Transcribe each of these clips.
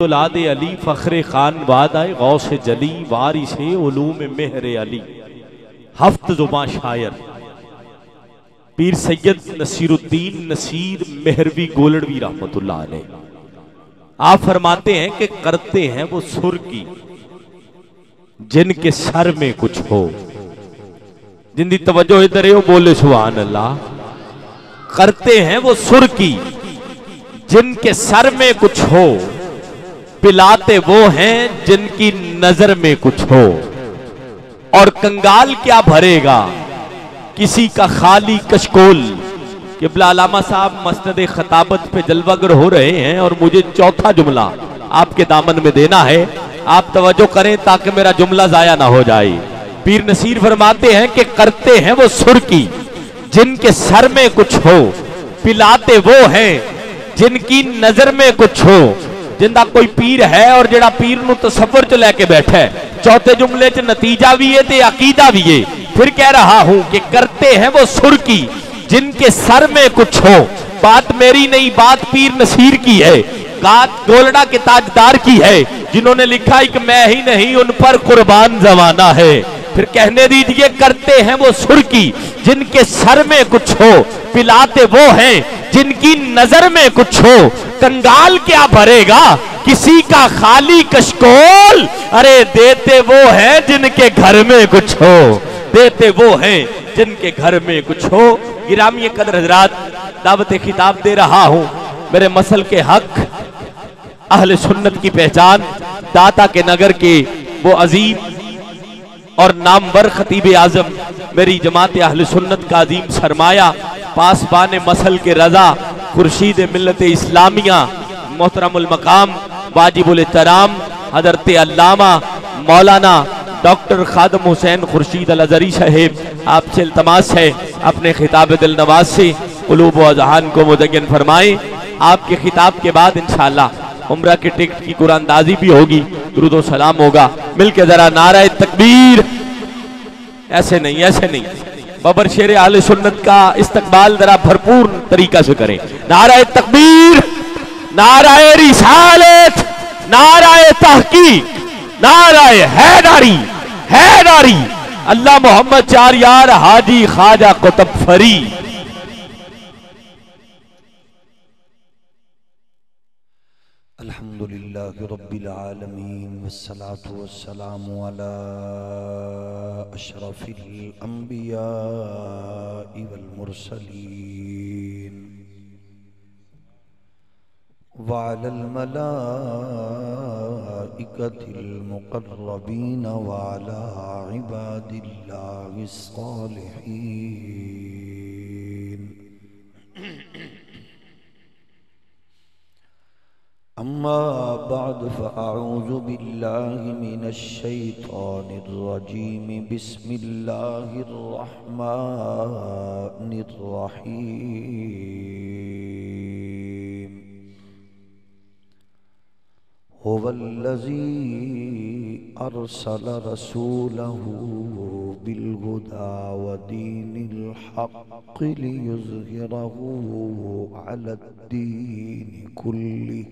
اولاد علی فخر خان وعدہ غوث جلی وارث علوم مہر علی ہفت زباں شاعر پیر سید نصیر الدین نصیر مہروی گولڑوی رحمت اللہ علیہ آپ فرماتے ہیں کہ کرتے ہیں وہ سر کی جن کے سر میں کچھ ہو. جن دی توجہ ادھر ہے وہ بولے سبحان اللہ. کرتے ہیں وہ سر کی جن کے سر میں کچھ ہو، پلاتے وہ ہیں جن کی نظر میں کچھ ہو. اور کنگال کیا بھرے گا کسی کا خالی کشکول. قبلہ علامہ صاحب مسند خطابت پہ جلوہ گر ہو رہے ہیں اور مجھے چوتھا جملہ آپ کے دامن میں دینا ہے. آپ توجہ کریں تاکہ میرا جملہ ضائع نہ ہو جائے. پیر نصیر فرماتے ہیں کہ کرتے ہیں وہ سر کی جن کے سر میں کچھ ہو، پلاتے وہ ہیں جن کی نظر میں کچھ ہو. جندہ کوئی پیر ہے اور جڑا پیر نو تصور چ لے کے بیٹھا ہے، چوتھے جملے چ نتیجہ بھی ہے تے عقیدہ بھی ہے. پھر کہہ رہا ہوں کہ کرتے ہیں وہ سر کی جن کے سر میں کچھ ہو. بات میری نہیں، بات پیر نصیر کی ہے، بات گولڑا کے تاجدار کی ہے جنہوں نے لکھا ایک میں ہی نہیں ان پر قربان زمانہ ہے. پھر کہنے دیجئے کرتے ہیں وہ سر کی جن کے سر میں کچھ ہو، پلاتے وہ ہیں جن کی نظر میں کچھ ہو. کنگال کیا بھرے گا کسی کا خالی کشکول. ارے دیتے وہ ہیں جن کے گھر میں کچھ ہو، دیتے وہ ہیں جن کے گھر میں کچھ ہو. گرامی قدر حضرات، دعوت خطاب دے رہا ہوں میرے مسل کے حق، اہل سنت کی پہچان، داتا کے نگر کے وہ عظیم اور نامور خطیب اعظم، میری جماعت اہل سنت کا عظیم سرمایہ، پاسبان مسل کے رضا، خورشید ملت اسلامیہ، محترم المقام واجب الاحترام حضرت علامہ مولانا ڈاکٹر خادم حسین خورشید الازہری صاحب، آپ سے التماس ہے اپنے خطاب دل نواز سے قلوب و اذہان کو مزین فرمائیں. آپ کے خطاب کے بعد انشاءاللہ عمرہ کے ٹکٹ کی قرآن اندازی بھی ہوگی، درود و سلام ہوگا. مل کے ذرا نعرہ تکبیر. ایسے نہیں، ایسے نہیں، ببر شیر اہل سنت کا استقبال ذرا بھرپور طریقہ سے کریں. نعرہ تکبیر، نعرہ رسالت، نعرہ تحقیق، نعرہ حیدری، حیدری. اللہ محمد چار یار حاجی خواجہ قطب فری. الحمدللہ رب العالمین والصلاة والسلام علی اشرف الانبیاء والمرسلین وعلی الملائکة المقربین وعلی عباد اللہ الصالحین. اما بعد فاعوذ باللہ من الشیطان الرجیم. بسم اللہ الرحمن الرحیم. هو الذی ارسل رسولہ بالہدی ودین الحق لیظہرہ علی الدین کلہ.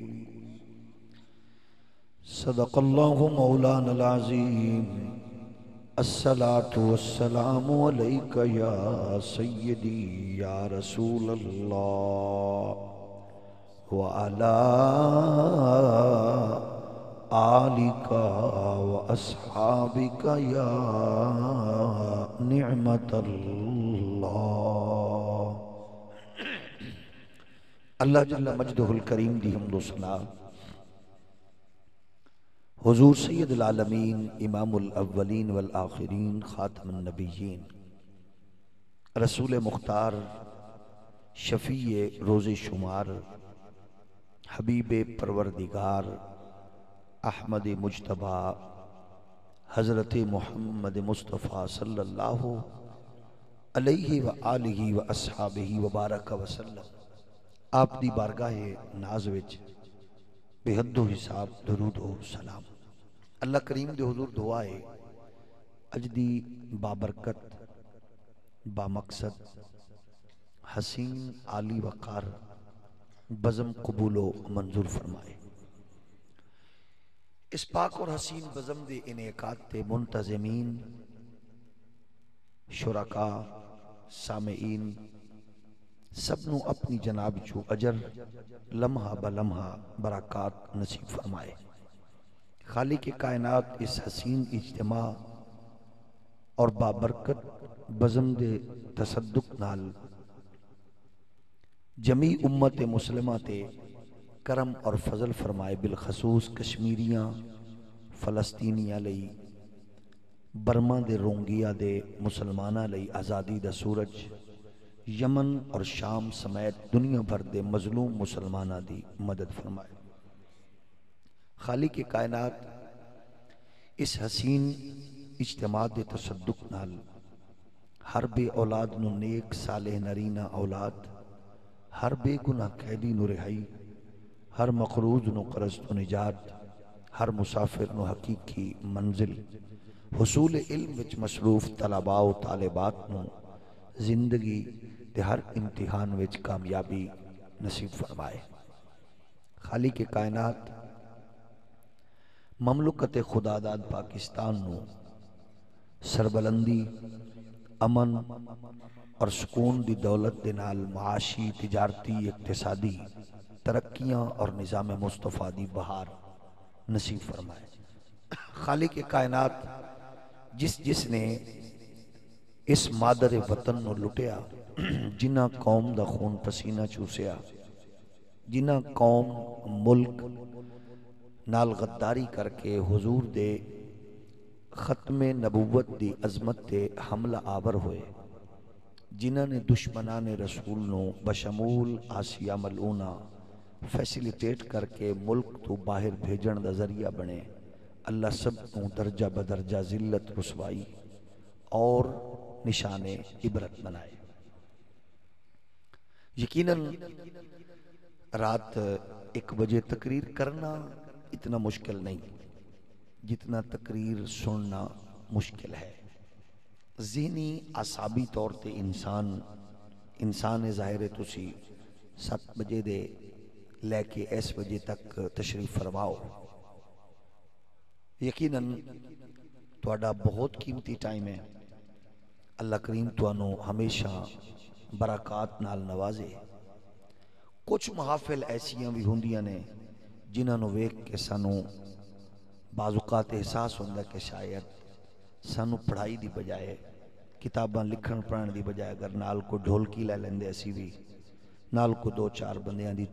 صدق اللہ مولانا العظیم. الصلاة والسلام علیک یا سیدی یا رسول اللہ وعلی آلک واصحابک یا نعمت اللہ. اللہ جل مجدہ الکریم دی حمد و ثنا حضور سید العالمین امام الاولین والآخرین خاتم النبیین رسول مختار شفیع روز شمار حبیب پروردگار احمد مجتبی حضرت محمد مصطفیٰ صلی اللہ علیہ وآلہ واصحابہ وبارک وسلم. آپ دی بارگاہ ناز وچ بے حد و حساب درود و سلام. اللہ کریم دے حضور دعا ہے اج دی بابرکت بامقصد حسین عالی وقار بزم قبول و منظور فرمائے. اس پاک اور حسین بزم دے انعقاد تے منتظمین، شرکا، سامعین سب نو اپنی جناب چو اجر لمحہ بلمحہ برکات نصیب فرمائے۔ خالق کائنات اس حسین اجتماع اور بابرکت بزم دے تصدق نال جمی امت مسلمہ تے کرم اور فضل فرمائے، بالخصوص کشمیریاں، فلسطینیاں لئی، برما دے رونگیا دے مسلمانہ لئی آزادی دا سورج، یمن اور شام سمیت دنیا بھر دے مظلوم مسلمانہ دی مدد فرمائے۔ خالق کائنات اس حسین اجتماع دے تصدق نال ہر بے اولاد نو نیک صالح نرینہ اولاد، ہر بے گناہ قیدی نو رہائی، ہر مقروض نو قرض و نجات، ہر مسافر نو حقیقی منزل، حصول علم وچ مصروف طلباء و طالبات نو زندگی تے ہر امتحان وچ کامیابی نصیب فرمائے۔ خالق کائنات مملکت خداداد پاکستان نو سربلندی، امن اور سکون دی دولت دے نال معاشی، تجارتی، اقتصادی ترقیاں اور نظام مصطفیٰ دی بہار نصیب فرمائے۔ خالق کائنات جس نے اس مادر وطن نو لٹیا، جنہ قوم دا خون پسینہ چوسیا، جنہ قوم ملک نال غداری کر کے حضور دے ختم نبوت دی عظمت تے حملہ آور ہوئے، جنہ نے دشمنان رسول نو بشمول آسیہ ملعونہ فیسیلیٹیٹ کر کے ملک تو باہر بھیجن دا ذریعہ بنے، اللہ سب کو درجہ بدرجہ ذلت رسوائی اور نشان عبرت بنائے۔ یقیناً رات 1 بجے تقریر کرنا اتنا مشکل نہیں جتنا تقریر سننا مشکل ہے۔ ذہنی اعصابی طور تے انسان ظاہر ہے، تسی 7 بجے دے لے کے اس بجے تک تشریف فرماؤ، یقیناً تہاڈا بہت قیمتی ٹائم ہے۔ اللہ کریم تانوں ہمیشہ برکات نال نوازے۔ کچھ محافل ایسیاں بھی ہوندیاں نے جنہاں نو ویکھ کے سانوں بعض اوقات احساس ہوندا کہ شاید سانوں پڑھائی دی بجائے، کتاباں لکھن پڑھن دی بجائے اگر نال کو ڈھولکی لے لیندے اسی بھی، نال کو 2-4 بندیاں دی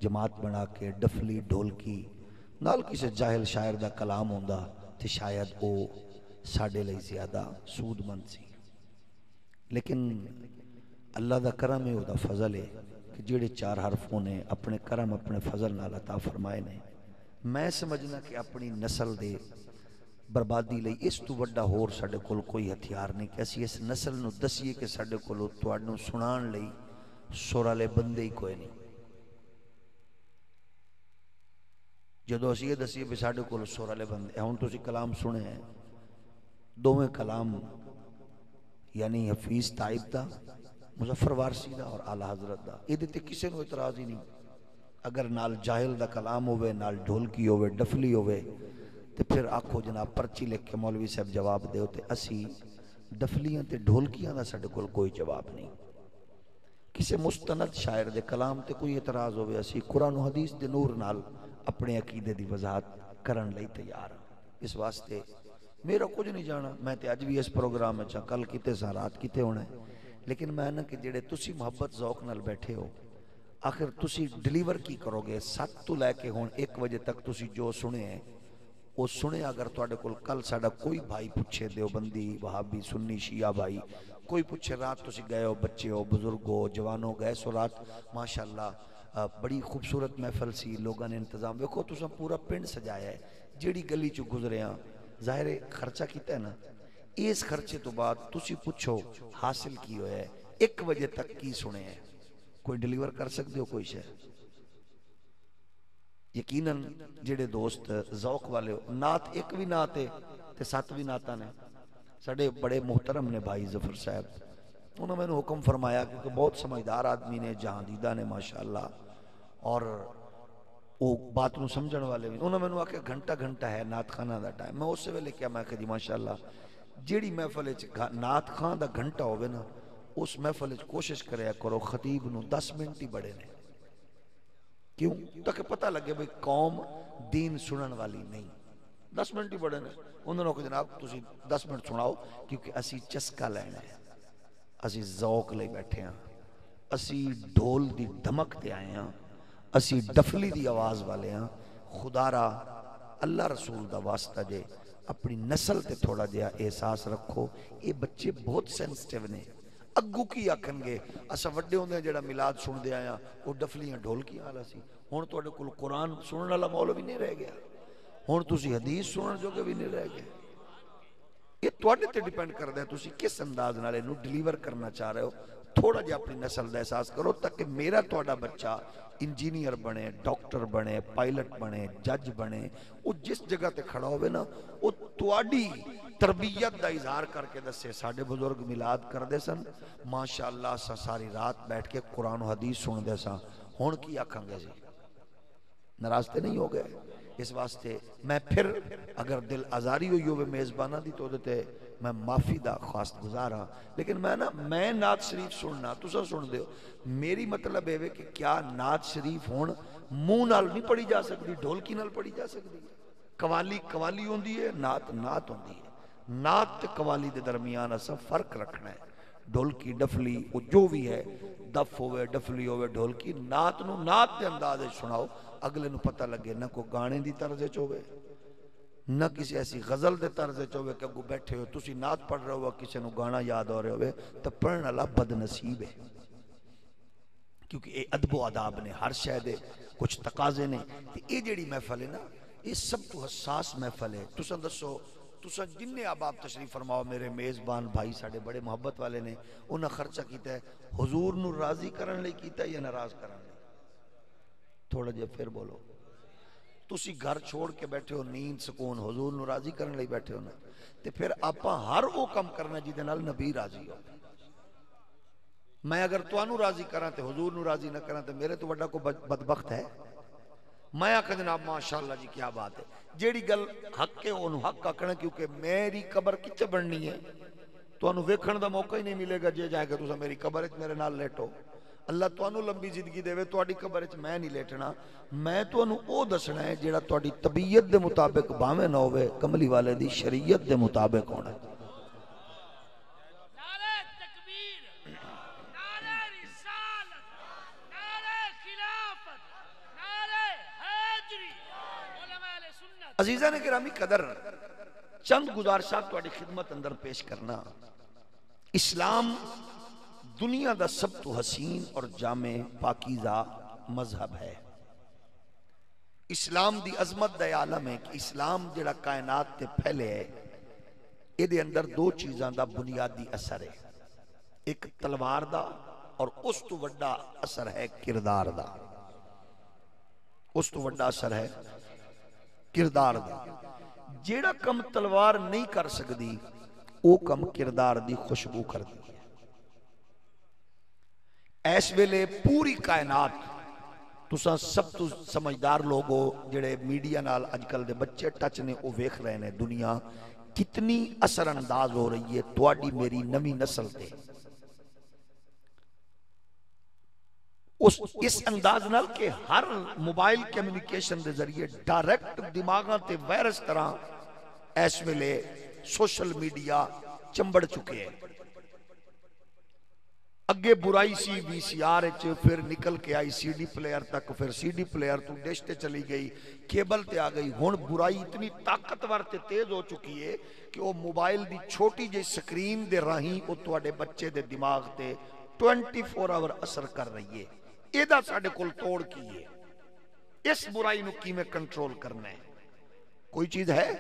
جماعت بنا کے ڈفلی ڈھولکی نال کسی جاہل شاعر دا کلام ہوندا تے شاید او ساڈے لئی زیادہ سود مند سی۔ لیکن اللہ دا کرم ہے، او دا فضل ہے کہ جڑے 4 حرفوں نے اپنے کرم اپنے فضل نال عطا فرمائے نے، میں سمجھنا کہ اپنی نسل دے بربادی لئی اس تو وڈا ہور ساڈے کول کوئی ہتھیار نہیں کہ اسی اس نسل نو دسیے کہ ساڈے کول تواڈوں سنان لئی سر والے بندے ہی کوئی نہیں۔ جدو اسی یہ دسیے بھی ساڈے کول سر والے بندے، ہن تسی کلام سنے ہیں، دوویں کلام یعنی حفیظ طائب دا، مظفر وارسی دا اور اعلی حضرت دا، یہ تے کسے نو اعتراض ہی نہیں۔ اگر نال جاہل دا کلام ہوئے، نال ڈھولکی ہوئے، ڈفلی ہوئے، تے پھر آکھو جناب پرچی لکھ کے مولوی صاحب جواب دے تے اسی ڈفلیاں تے ڈھولکیاں دا ساڈے کول کوئی جواب نہیں۔ کسی مستند شاعر دے کلام تے کوئی اعتراض ہوئے، اسی قرآن و حدیث دے نور نال اپنے عقیدے دی وضاحت کرن لئی تیار۔ اس واسطے میرا کچھ نہیں جانا، میں تے اج بھی اس پروگرام میں چاہ کل کیتے سا رات کیتے ہونا ہے، لیکن میں نہ کہ جڑے تسی محبت ذوق نال بیٹھے ہو، آخر تسی ڈیلیور کی کرو گے 7 تو لے کے ہون 1 بجے تک تسی جو سنے ہیں وہ سنے۔ اگر تواڈے کول کل ساڈا کوئی بھائی پوچھے، دیوبندی، وہابی، سنی، شیعہ بھائی کوئی پوچھے رات تسی گئے ہو، بچے ہو، بزرگ ہو، جوانوں گئے سو رات ماشاءاللہ بڑی خوبصورت محفل سی، لوگاں نے انتظام ویکھو تساں پورا پنڈ سجایا ہے، جیڑی گلی چ گزرے ہاں ظاہر خرچہ کیتا ہے نا، اس خرچے تو بعد تسی پوچھو حاصل کی ہویا ہے، 1 بجے تک کی سنے ہیں، کوئی ڈیلیور کر سکتے ہو کوئی شے؟ یقیناً جڑے دوست ذوق والے ہو، نعت 1 بھی نعت ہے تے 7 بھی نعتاں نے۔ ساڈے بڑے محترم نے بھائی ظفر صاحب، انہوں نے حکم فرمایا کیونکہ بہت سمجھدار آدمی نے، جہاں دیدہ نے ماشاءاللہ، اور وہ بات نو سمجھن والے بھی انہوں نے میں آکے گھنٹہ گھنٹہ ہے نعت خانہ دا ٹائم. میں اس سے ویلے کیا میں کہ جی ماشاءاللہ جیڑی محفل نعت خان دا گھنٹہ ہوئے نا اس محفل کوشش کرے کرو خطیب نو 10 منٹ ہی بڑے نے. کیوں؟ تاکہ پتہ لگے بھئی قوم دین سنن والی نہیں. 10 منٹ ہی بڑے نے. انہوں نے کہا جناب تسی 10 منٹ سناؤ کیونکہ اسی چسکا لینا ہے, اسی ذوق لے بیٹھے ہیں, اسی ڈھول دی دھمک تے آئے ہیں, اسی ڈفلی دی آواز والے ہیں. خدا را اللہ رسول دا واسطہ جے اپنی نسل تے تھوڑا جہا احساس رکھو. یہ بچے بہت سینسٹیو نے. اگو کی آکھن گے اسا وڈے ہوندے جڑا میلاد سن دے آیا وہ ڈفلیاں ڈھولکیاں والا سی. ہن تواڈے کول قرآن سنن والا مولوی نہیں رہ گیا, ہن تسی حدیث سنن جو کہ بھی نہیں رہ گئے. یہ تواڈے تے ڈیپینڈ کردا ہے تسی کس انداز نال اینو ڈیلیور کرنا چاہ رہے ہو. تھوڑا جہا اپنی نسل دا احساس کرو تاکہ میرا تواڈا بچہ انجینئر بنے, ڈاکٹر بنے, پائلٹ بنے, جج بنے. وہ جس جگہ تے کھڑا ہوئے نا وہ تواڈی تربیت دا اظہار کر کے دسے. ساڈے بزرگ میلاد کر دے سن ماشاءاللہ ساری رات بیٹھ کے قرآن و حدیث سن دے سن. ہن کی آکھاں گے جی ناراض تے نہیں ہو گئے. اس واسطے میں پھر اگر دل آزاری ہوئی ہوئے میزبانہ دی تو دیتے میں معافی دا خواست گزار ہاں. لیکن میں نعت شریف سننا تسا سن دیو. میری مطلب ہے کہ کیا نعت شریف ہون منہ نال نہیں پڑھی جا سکتی, ڈھولکی نال پڑھی جا سکتی ہے. قوالی ہوندی ہے, نعت ہوندی ہے. نعت تے قوالی دے درمیان اسا فرق رکھنا ہے. ڈھولکی ڈفلی وہ جو بھی ہے, دف ہوئے ڈفلی ہوئے ڈھولکی, نعت نو نعت دے اندازے سناؤ. اگلے نو پتہ لگے نہ کو گانے دی طرز چوے نہ کسی ایسی غزل دے طرز چوے کہ اگو بیٹھے ہو تسی نعت پڑھ رہے ہو کسی نو گانا یاد ہو رہے ہوئے تو پڑھنے والا بد نصیب ہے. کیونکہ یہ ادب و آداب نے, ہر شے دے کچھ تقاضے نے. یہ جیڑی محفل ہے نا یہ سب تو حساس محفل ہے. تساں دسو تساں جننے احباب تشریف فرماؤ میرے میزبان بھائی ساڑے بڑے محبت والے نے, انہاں خرچہ کیتا ہے حضور نو راضی کرن لئی کیتا ہے یا ناراض کرن لئی؟ تھوڑا جہا پھر بولو. تسی گھر چھوڑ کے بیٹھے ہو نیند سکون حضور نو راضی کرن لئی بیٹھے ہو نا, تے پھر آپاں ہر وہ کم کرنا جیدے نال نبی راضی ہو. میں اگر توانو راضی کراں تے حضور نو راضی نہ کراں تے میرے تو وڈا کو بدبخت ہے. میں آکھا جناب ماشاءاللہ جی کیا بات ہے. جیڑی گل حق ہے انہوں حق آکھنا, کیونکہ میری قبر کچھ بننی ہے. توانو ویکھن دا موقع ہی نہیں ملے گا جے جائے کہ تسا میری قبر وچ میرے نال لیٹو. اللہ توانو لمبی زندگی دے وے, تواڈی قبر وچ میں نہیں لیٹنا. میں توانو او دسنا ہے جیڑا تواڈی طبیعت دے مطابق باویں نہ ہوئے, کملی والے دی شریعت دے مطابق ہونا ہے. نعرہ تکبیر, نعرہ رسالت, نعرہ خلافت, نعرہ حیدری, علماء اہل سنت. عزیزان گرامی قدر, چند گزارشات تواڈی خدمت اندر پیش کرنا. اسلام دنیا دا سب تو حسین اور جامع پاکیزہ مذہب ہے. اسلام دی عظمت دا عالم ہے کہ اسلام جڑا کائنات تے پھیلے ہے, یہ دے اندر دو چیزاں دا بنیادی اثر ہے. ایک تلوار دا اور اس تو وڈا اثر ہے کردار دا. اس تو وڈا اثر ہے کردار دا. جیڑا کم تلوار نہیں کر سکتی وہ کم کردار دی خوشبو کر دی. ایس ویلے پوری کائنات تساں سب تو سمجھدار لوگو جڑے میڈیا نال اج کل دے بچے ٹچ نے وہ ویکھ رہے ہیں دنیا کتنی اثر انداز ہو رہی ہے تواڈی میری نویں نسل تے. اس انداز نال کہ ہر موبائل کمیونیکیشن دے ذریعے ڈائریکٹ دماغاں تے وائرس طرح ایس ویلے سوشل میڈیا چمبڑ چکے ہیں. اگے برائی سی وی سی آر اچ, پھر نکل کے آئی سی ڈی پلیئر تک, پھر سی ڈی پلیئر تو ڈش تے چلی گئی, کیبل تے آ گئی. ہن برائی اتنی طاقتور تے تیز ہو چکی ہے کہ وہ موبائل دی چھوٹی جی سکرین دے راہیں وہ تواڈے بچے دے دماغ تے 24 آور اثر کر رہی ہے. ایدہ ساڑے کل توڑ کی ہے. اس برائی نو کی میں کنٹرول کرنا ہے. کوئی چیز ہے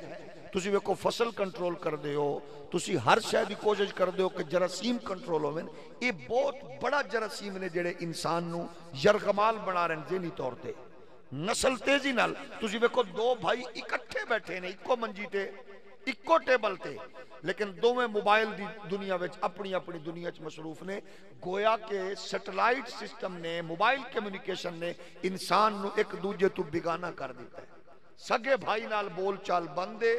تسی ویکو فصل کنٹرول کر دے ہو, تسی ہر شے دی کوشش کر دے ہو کہ جراثیم کنٹرول ہوئے. یہ بہت بڑا جراثیم نے جڑے انسان نو یرغمال بنا رہے ہیں ذہنی طور تے. نسل تیزی نال تسی ویکو دو بھائی اکٹھے بیٹھے نے ایکو منجی تے, اکو ٹیبل تے، لیکن دوویں موبائل دی دنیا وچ اپنی اپنی دنیا وچ مصروف نے. گویا کہ سیٹلائٹ سسٹم نے، موبائل کمیونیکیشن نے انسان نو ایک دوجے تو بگانا کر دیتا ہے. سگے بھائی نال بول چال بندے،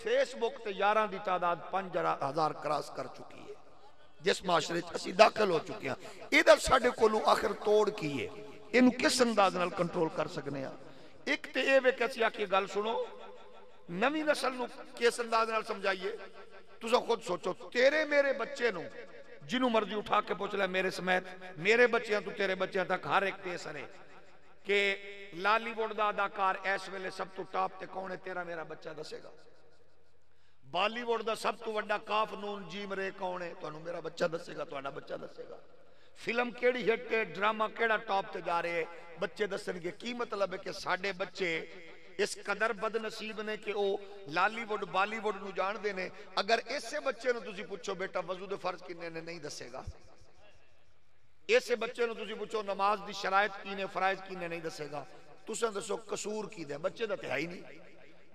فیس بک تے یاراں دی تعداد 5000 کراس کر چکی ہے. جس معاشرے اسی داخل ہو چکے ہیں، ادھر ساڈے کولوں آخر توڑ کی ہے، اینو کس انداز نال کنٹرول کر سکنے ہیں؟ ایک تے اے وے کسی آکے گل سنو، نویں نسل نو کس انداز نال سمجھائیے. تسا خود سوچو، تیرے میرے بچے نو جنوں مرضی اٹھا کے پوچھ لے، میرے سمیت میرے بچیاں تو تیرے بچیاں تک ہر ایک تے سرے کہ لالی ووڈ دا اداکار اس ویلے سب تو ٹاپ تے کون ہے، تیرا میرا بچہ دسے گا. بالی ووڈ دا سب تو وڈا کاف نون جیم رے کون ہے، تانوں میرا بچہ دسے گا، تہاڈا بچہ دسے گا. فلم کیڑی ہٹ ہے، ڈرامہ کیڑا ٹاپ تے جا رہے بچے دسن گے. کی مطلب ہے کہ ساڈے بچے اس قدر بد نصیب نے کہ او لالی ووڈ بالی ووڈ نو جان دے نے. اگر اسے بچے نو تسی پوچھو بیٹا وضو دے فرض کنے نے، نہیں دسے گا. اسے بچے نو تسی پوچھو نماز دی شرائط کینے فرائض کینے، نہیں دسے گا. تساں دسو قصور کی دے، بچے دا تے ہے ہی نہیں.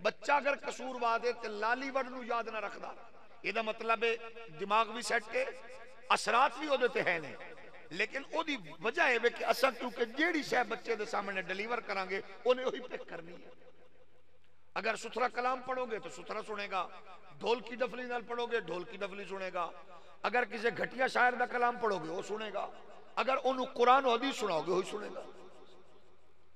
بچہ اگر قصور وادے تے لالی ووڈ نو یاد نہ رکھدا، یہ دا مطلب ہے دماغ بھی سیٹ کے اثرات بھی اودے تے ہے نے. لیکن او دی وجہ ہے کہ اساں کیونکہ جیڑی شے بچے دے سامنے ڈیلیور کران گے اونے وہی پک کرنی ہے. اگر ستھرا کلام پڑھو گے تو ستھرا سنے گا، ڈھول کی ڈفلی نال پڑھو گے ڈھول کی ڈفلی سنے گا. اگر کسی گھٹیا شاعر دا کلام پڑھو گے وہ سنے گا. اگر انہوں قرآن و حدیث سناؤ گے وہی سنے گا.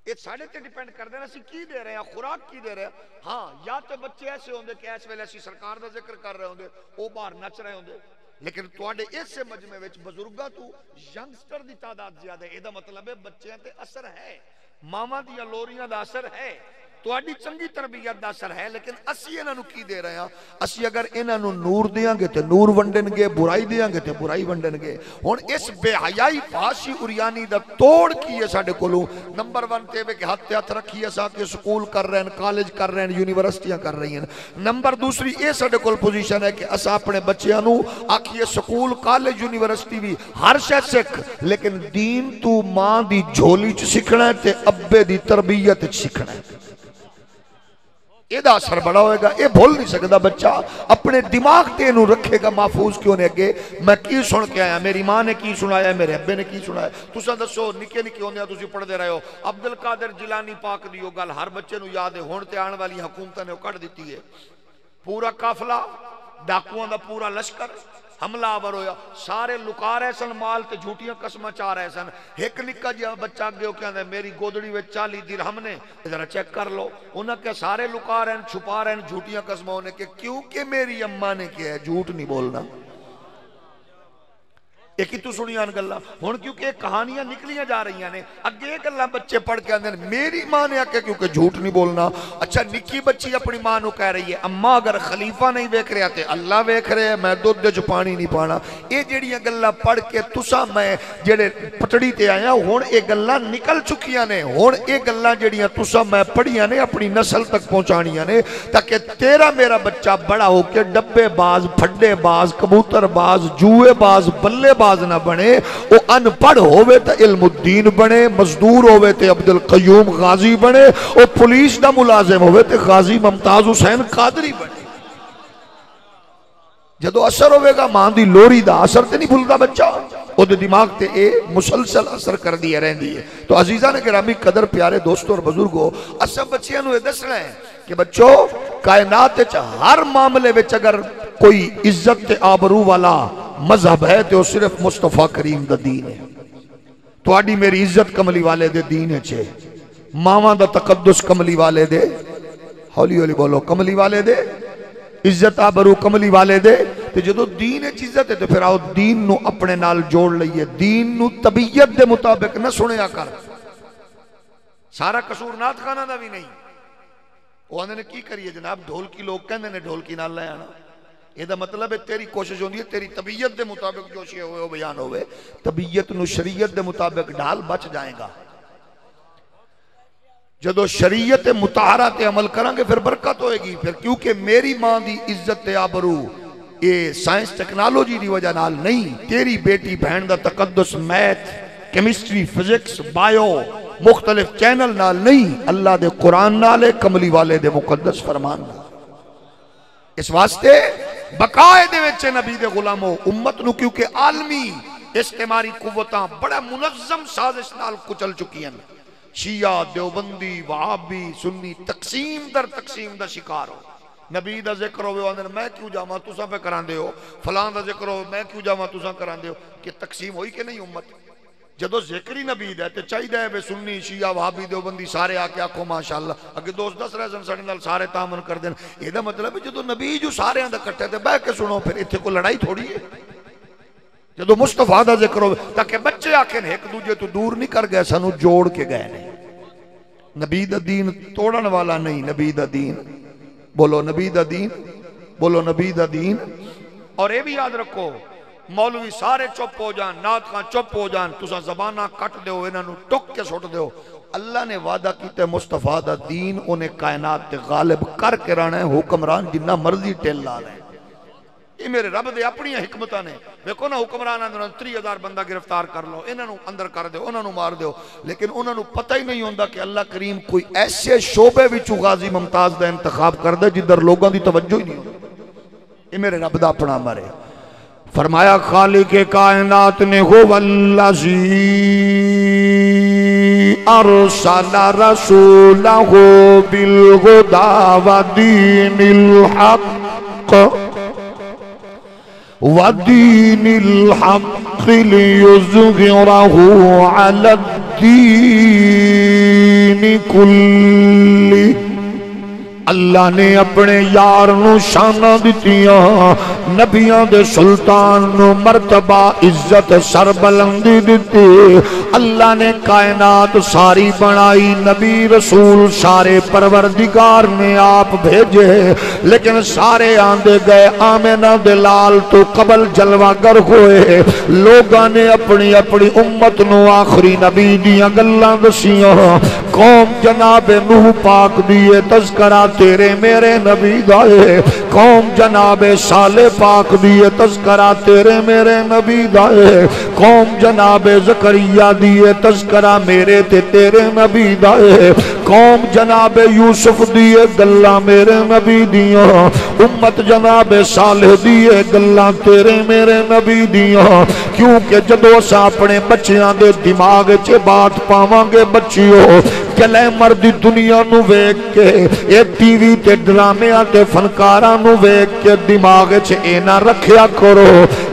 یہ ساڑھے تے ڈیپینڈ کر دینا سی کی دے رہے ہیں، خوراک کی دے رہے ہیں. ہاں یا تو بچے ایسے ہوندے کہ ایس ویلے سی سرکار دا ذکر کر رہے ہوندے، او باہر نچ رہے ہوندے. لیکن تواڈے اس سے مجمع وچ بزرگاں تو ینگسٹر دی تعداد زیادہ ہے. یہ دا مطلب ہے بچیاں تے اثر ہے، ماما دیاں لوریاں دا اثر ہے، تواڈی چنگی تربیت دا اثر ہے. لیکن اسی انہاں نو کی دے رہے ہیں؟ اسی اگر انہاں نو نور دیاں گے تے نور ونڈن گے، برائی دیاں گے تے برائی ونڈن گے. ہن اس بے حیائی فحاشی اریانی دا توڑ کی ہے ساڈے کولوں. نمبر 1 تے وے کہ ہاتھ رکھیے سا کہ سکول کر رہے ہیں، کالج کر رہے ہیں، یونیورسٹیاں کر رہی ہیں. نمبر 2 اے ساڈے کول پوزیشن ہے کہ اسا اپنے بچیاں نو آکھیے سکول کالج یونیورسٹی بھی ہر شے سکھ، لیکن دین تو ماں دی جھولی چ سکھنا ہے تے ابے دی تربیت چ سکھنا ہے. یہ دا اثر بڑا ہوئے گا. یہ بھول نہیں سکتا بچہ، اپنے دماغ تے انہوں رکھے گا محفوظ کیوں نے اگے میں کی سن کے آیا، میری ماں نے کی سنایا، میرے ابے نے کی سنایا. تساں دسو نکے نکے ہوندے تسی پڑھ دے رہے ہو عبدالقادر جیلانی پاک دی گل ہر بچے نو یاد ہے. ہن تے آن والی حکومتاں نے کٹ دیتی ہے. پورا قافلہ ڈاکوؤں دا پورا لشکر حملہ آور ہویا، سارے لکا رہے سن مال تے جھوٹیاں قسمہ چاہ رہے سن. ایک نکا جہاں بچہ آگے ہو کہاں دے میری گودڑی وے 40 درہم نے، ذرا چیک کر لو. انہاں کہ سارے لکا رہے ہیں، چھپا رہے ہیں جھوٹیاں قسمہ ہونے کہ کیونکہ میری اماں نے کیا ہے جھوٹ نہیں بولنا. ایک ہی تو سنیان گلہ ہون کیونکہ کہانیاں نکلیاں جا رہی ہیں. اگے گلہ بچے پڑھ کے آندھیں میری ماں نے آکے کیونکہ جھوٹ نہیں بولنا. اچھا نکی بچی اپنی ماں نو کہہ رہی ہے اماں اگر خلیفہ نہیں بیک رہے آتے اللہ بیک رہے میں دودھ دے جو پانی نہیں پانا. یہ جڑیاں گلہ پڑھ کے تسا میں جڑے پٹڑی تے آیا ہون اے گلہ نکل چکیاں نے. ہون اے گلہ جڑیاں تسا میں پڑھیاں نے اپنی نسل تک پہنچانیاں نے تاکہ تیرا میرا بچہ بڑا ہو کے ڈبے باز پھڈے باز کبوتر باز جوئے باز بلے باز نہ بنے. او ان پڑھ ہوئے تا علم الدین بنے، مزدور ہوئے تے عبدالقیوم غازی بنے، او پولیس دا ملازم ہوئے تے غازی ممتاز حسین قادری بنے. جدو اثر ہوئے گا ماں دی لوری دا اثر تے نہیں بھولتا بچہ، او دے دماغ تے اے مسلسل اثر کر دیا رہن دیئے. تو عزیزان گرامی قدر پیارے دوستوں اور بزرگوں، اصل بچیاں نو دس رہے ہیں کہ بچوں کائنات ہر معاملے وچ اگر کوئی عزت تے آبرو والا مذہب ہے تو صرف مصطفیٰ کریم دا دین ہے. تو آڈی میری عزت کملی والے دے دین ہے چھے، ماما دا تقدس کملی والے دے، ہولی ہولی بولو کملی والے دے، عزت آبرو کملی والے دے. تو جدو دین ہے عزت ہے تو پھر آؤ دین نو اپنے نال جوڑ لئیے. دین نو طبیعت دے مطابق نہ سنیا کر. سارا قصور نات خانہ دا بھی نہیں. وہ آنے نے کی کریے جناب ڈھول کی لوگ کہنے نے ڈھول کی نال لے آنا. یہ دا مطلب ہے تیری کوشش ہوندی ہے تیری طبیعت دے مطابق جو شیئے ہوئے ہو بیان ہوئے. طبیعت نو شریعت دے مطابق ڈھال بچ جائیں گا. جدو شریعت مطہرہ تے عمل کرانگے پھر برکت ہوئے گی. پھر کیونکہ میری ماں دی عزت تے آبرو یہ سائنس ٹیکنالوجی دی وجہ نال نہیں، تیری بیٹی بہن دا تقدس میتھ کیمسٹری فزکس بائیو مختلف چینل نال نہیں، اللہ دے قرآن نالے کملی والے دے مقدس فرمان نال. اس واسطے بقائے دے وچ نبی دے غلامو امت نو کیونکہ عالمی استعماری قوتاں بڑا منظم سازش نال کچل چکی ہیں شیعہ دیوبندی وہابی سنی تقسیم در تقسیم دا شکار ہو نبی دا ذکر ہوئے اندر میں کیوں جاواں تساں پہ کران دے ہو فلان دا ذکر ہوئے میں کیوں جاواں تساں کران دے ہو کہ تقسیم ہوئی کہ نہیں امت جدو ذکری نبی دے تے چاہی دے بے سنی شیعہ وہابی دیوبندی سارے آکے آکھو ماشاءاللہ اگر دوست دس رہے سن ساڑھے نال سارے تامن کر دیں یہ دا مطلب ہے جدو نبی جو سارے اندر کٹھے تھے بہ کے سنو پھر اتھے کو لڑائی تھوڑی ہے جدو مصطفیٰ دا ذکر ہوئے تاکہ بچے آکھیں ایک دوجہ تو دور نہیں کر گئے سنو جوڑ کے گئے نہیں نبی دا دین توڑن والا نہیں نبی دا دین بولو نبی دا دین بولو نبی دا دین اور یہ بھی یاد رکھو مولوی سارے چپ ہو جان نات خان چپ ہو جان تسا زبانہ کٹ دیو انہاں نو ٹک کے سٹ دیو اللہ نے وعدہ کیتے مصطفیٰ دا دین انہیں کائنات تے غالب کر کے رہنا ہے حکمران جنہ مرضی ٹیل لا لیں یہ میرے رب دے اپنی حکمتہ نے دیکھو نا حکمران اندر 30,000 بندہ گرفتار کر لو انہاں نو اندر کر دیو انہاں نو مار دیو لیکن انہاں نو پتہ ہی نہیں ہوندہ کہ اللہ کریم کوئی ایسے شعبے وچوں غازی ممتاز دا انتخاب کر دے جدھر لوگاں دی توجہ ہی نہیں ہوندہ یہ میرے رب دا اپنا مرے فرمایا خالق کائنات نے هو الذی ارسل رسولہ بالہدی ودین الحق ودین الحق لیظہرہ علی الدین کلی اللہ نے اپنے یار نو شانہ دتیاں نبیاں دے سلطان نو مرتبہ عزت سربلندی دیتی اللہ نے کائنات ساری بنائی نبی رسول سارے پروردگار نے آپ بھیجے لیکن سارے آندے گئے آمینہ دلال تو قبل جلوہ گر ہوئے لوگاں نے اپنی اپنی امت نو آخری نبی دیاں گلاں دسیاں قوم جناب نوح پاک دیے تذکرہ تیرے میرے نبی دائے قوم جناب صالح پاک دیے تذکرہ تیرے میرے نبی دائے قوم جناب زکریہ دیے تذکرہ میرے تے تیرے نبی دائے قوم جناب یوسف دیے گلہ میرے نبی دیاں امت جناب صالح دیے گلہ تیرے میرے نبی دیاں کیونکہ جدو سا اپنے بچیاں دے دماغ چے بات پاوانگے بچیوں گلیمر دی دنیا نو ویک کے اے ٹی وی تے ڈرامے تے فنکاراں نو ویک کے دماغ چ اینا رکھیا کرو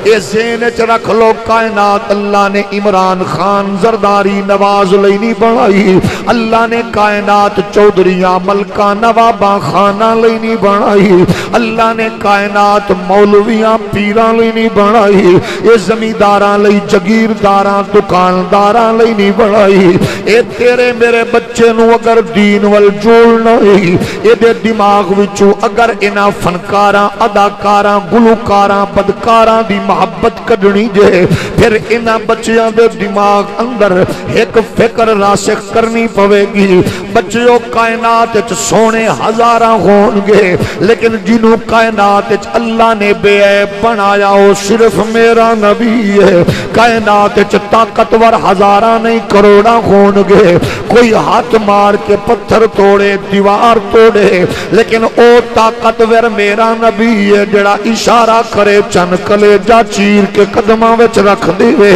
اے ذہن چ رکھ لو کائنات اللہ نے عمران خان زرداری نواز لینی بنائی اللہ نے کائنات چودھریاں ملکہ نواباں خانہ لینی بنائی اللہ نے کائنات مولویاں پیراں لینی بنائی اے زمینداراں لئی جگیرداراں دکانداراں لینی بنائی اے تیرے میرے بچے نو اگر دین وال جوڑنا ہی اے دے دماغ وچوں اگر انہاں فنکاراں اداکاراں گلوکاراں بدکاراں دی محبت کڈنی جے پھر انہاں بچیاں دے دماغ اندر ایک فکر راسخ کرنی پوے گی بچیوں کائنات وچ سونے ہزاراں ہون گے لیکن جنوں کائنات وچ اللہ نے بے عیب بنایا وہ صرف میرا نبی ہے کائنات وچ طاقتور ہزاراں نہیں کروڑاں ہون گے کوئی ہاتھ مار کے پتھر توڑے دیوار توڑے لیکن او طاقتور میرا نبی ہے جڑا اشارہ کرے چن کلیجہ چیر کے قدمہ وچ رکھ دیوے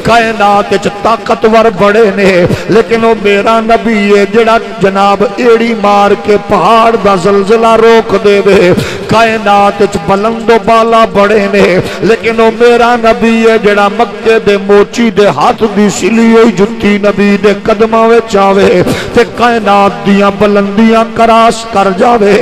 کائنات وچ طاقتور بڑے نے لیکن او میرا نبی ہے جڑا جناب ایڑی مار کے پہاڑ دا زلزلہ روک دیوے کائنات وچ بلند و بالا بڑے نے لیکن او میرا نبی ہے جڑا مکے دے موچی دے ہاتھ دی سلی ہوئی جتی نبی دے قدمہ وچ آوے تے کائنات دیاں بلندیاں کراس کر جاوے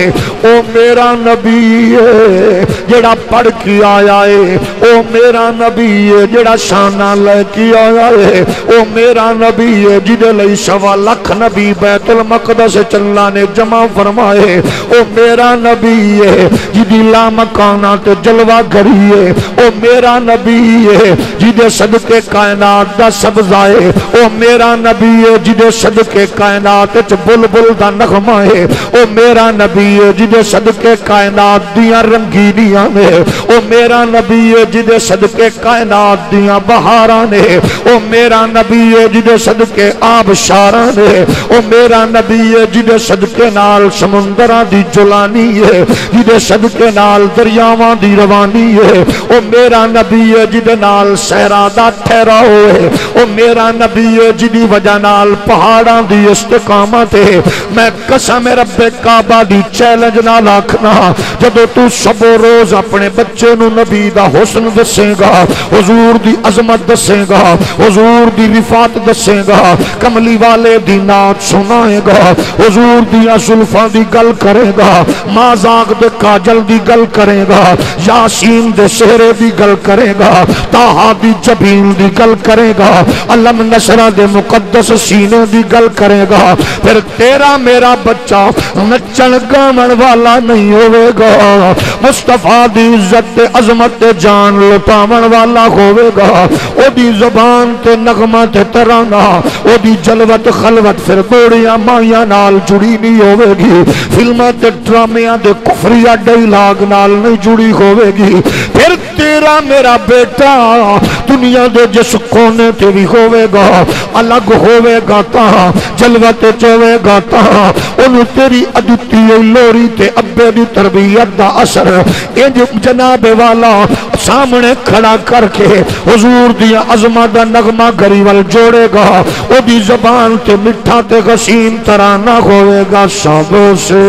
او میرا نبی ہے جڑا پڑھ کی آیا ہے او میرا نبی ہے جڑا شانہ لے کی آیا ہے او میرا نبی ہے جدے لئی 1.25 لاکھ نبی بیت المقدس چلا نے جمع فرمائے او میرا نبی ہے جدی لا مکانہ تے جلوہ گری ہے او میرا نبی ہے جدے صدقے کائنات دا سبزائے او میرا نبی ہے جدے صدقے کائنات وچ بلبل دا نغمہ ہے او میرا نبی ہے جدے صدقے کائنات دیاں رنگینیاں نے او میرا نبی ہے جدے صدقے کائنات دیاں بہاراں نے او میرا نبی ہے جدے صدقے آبشاراں نے او میرا نبی ہے جدے صدقے نال سمندراں دی جلانی ہے جدے صدقے نال دریاواں دی روانی ہے او میرا نبی ہے جدے نال صحرا دا ٹھہراؤ ہے او میرا نبی ہے جدی وجہ نال پہاڑاں دی استقامت ہے میں قسم رب کعبہ دی چیلنج نال آکھنا جدو تو سب روز اپنے بچے نو نبی دا حسن دسے گا حضور دی عظمت دسے گا حضور دی رفعت دسے گا کملی والے دی نعت سنائے گا حضور دی زلفاں دی گل کرے گا مازاغ دے کاجل دی گل کرے گا یاسین دے سہرے دی گل کرے گا طٰہٰ دی جبین دی گل کرے گا علم نشرہ دے مقدس سینے دی گل کرے گا پھر تیرا میرا بچہ نچن گامن والا نہیں ہوئے گا مصطفیٰ دی عزت دے عظمت دے جان لٹاون والا ہوئے گا او دی زبان تے نغمہ تے ترانہ او دی جلوت خلوت پھر گوڑیاں مائیاں نال جڑی نہیں ہوئے گی فلمہ تے ڈرامیاں دے کفریہ ڈائلاگ نال نہیں جڑی ہوئے گی پھر تیرا میرا بیٹا دنیا دے جس کونے تے بھی ہوئے گا الگ ہوئے گا تاں جلوت چوئے گا تاں انہوں تیری عدتی لوری تے ابے دی تربیت دا اثر انج جناب والا سامنے کھڑا کر کے حضور دی عظمت دا نغمہ گریول جوڑے گا او دی زبان تے مٹھا تے غسین ترانہ ہوئے گا سب سے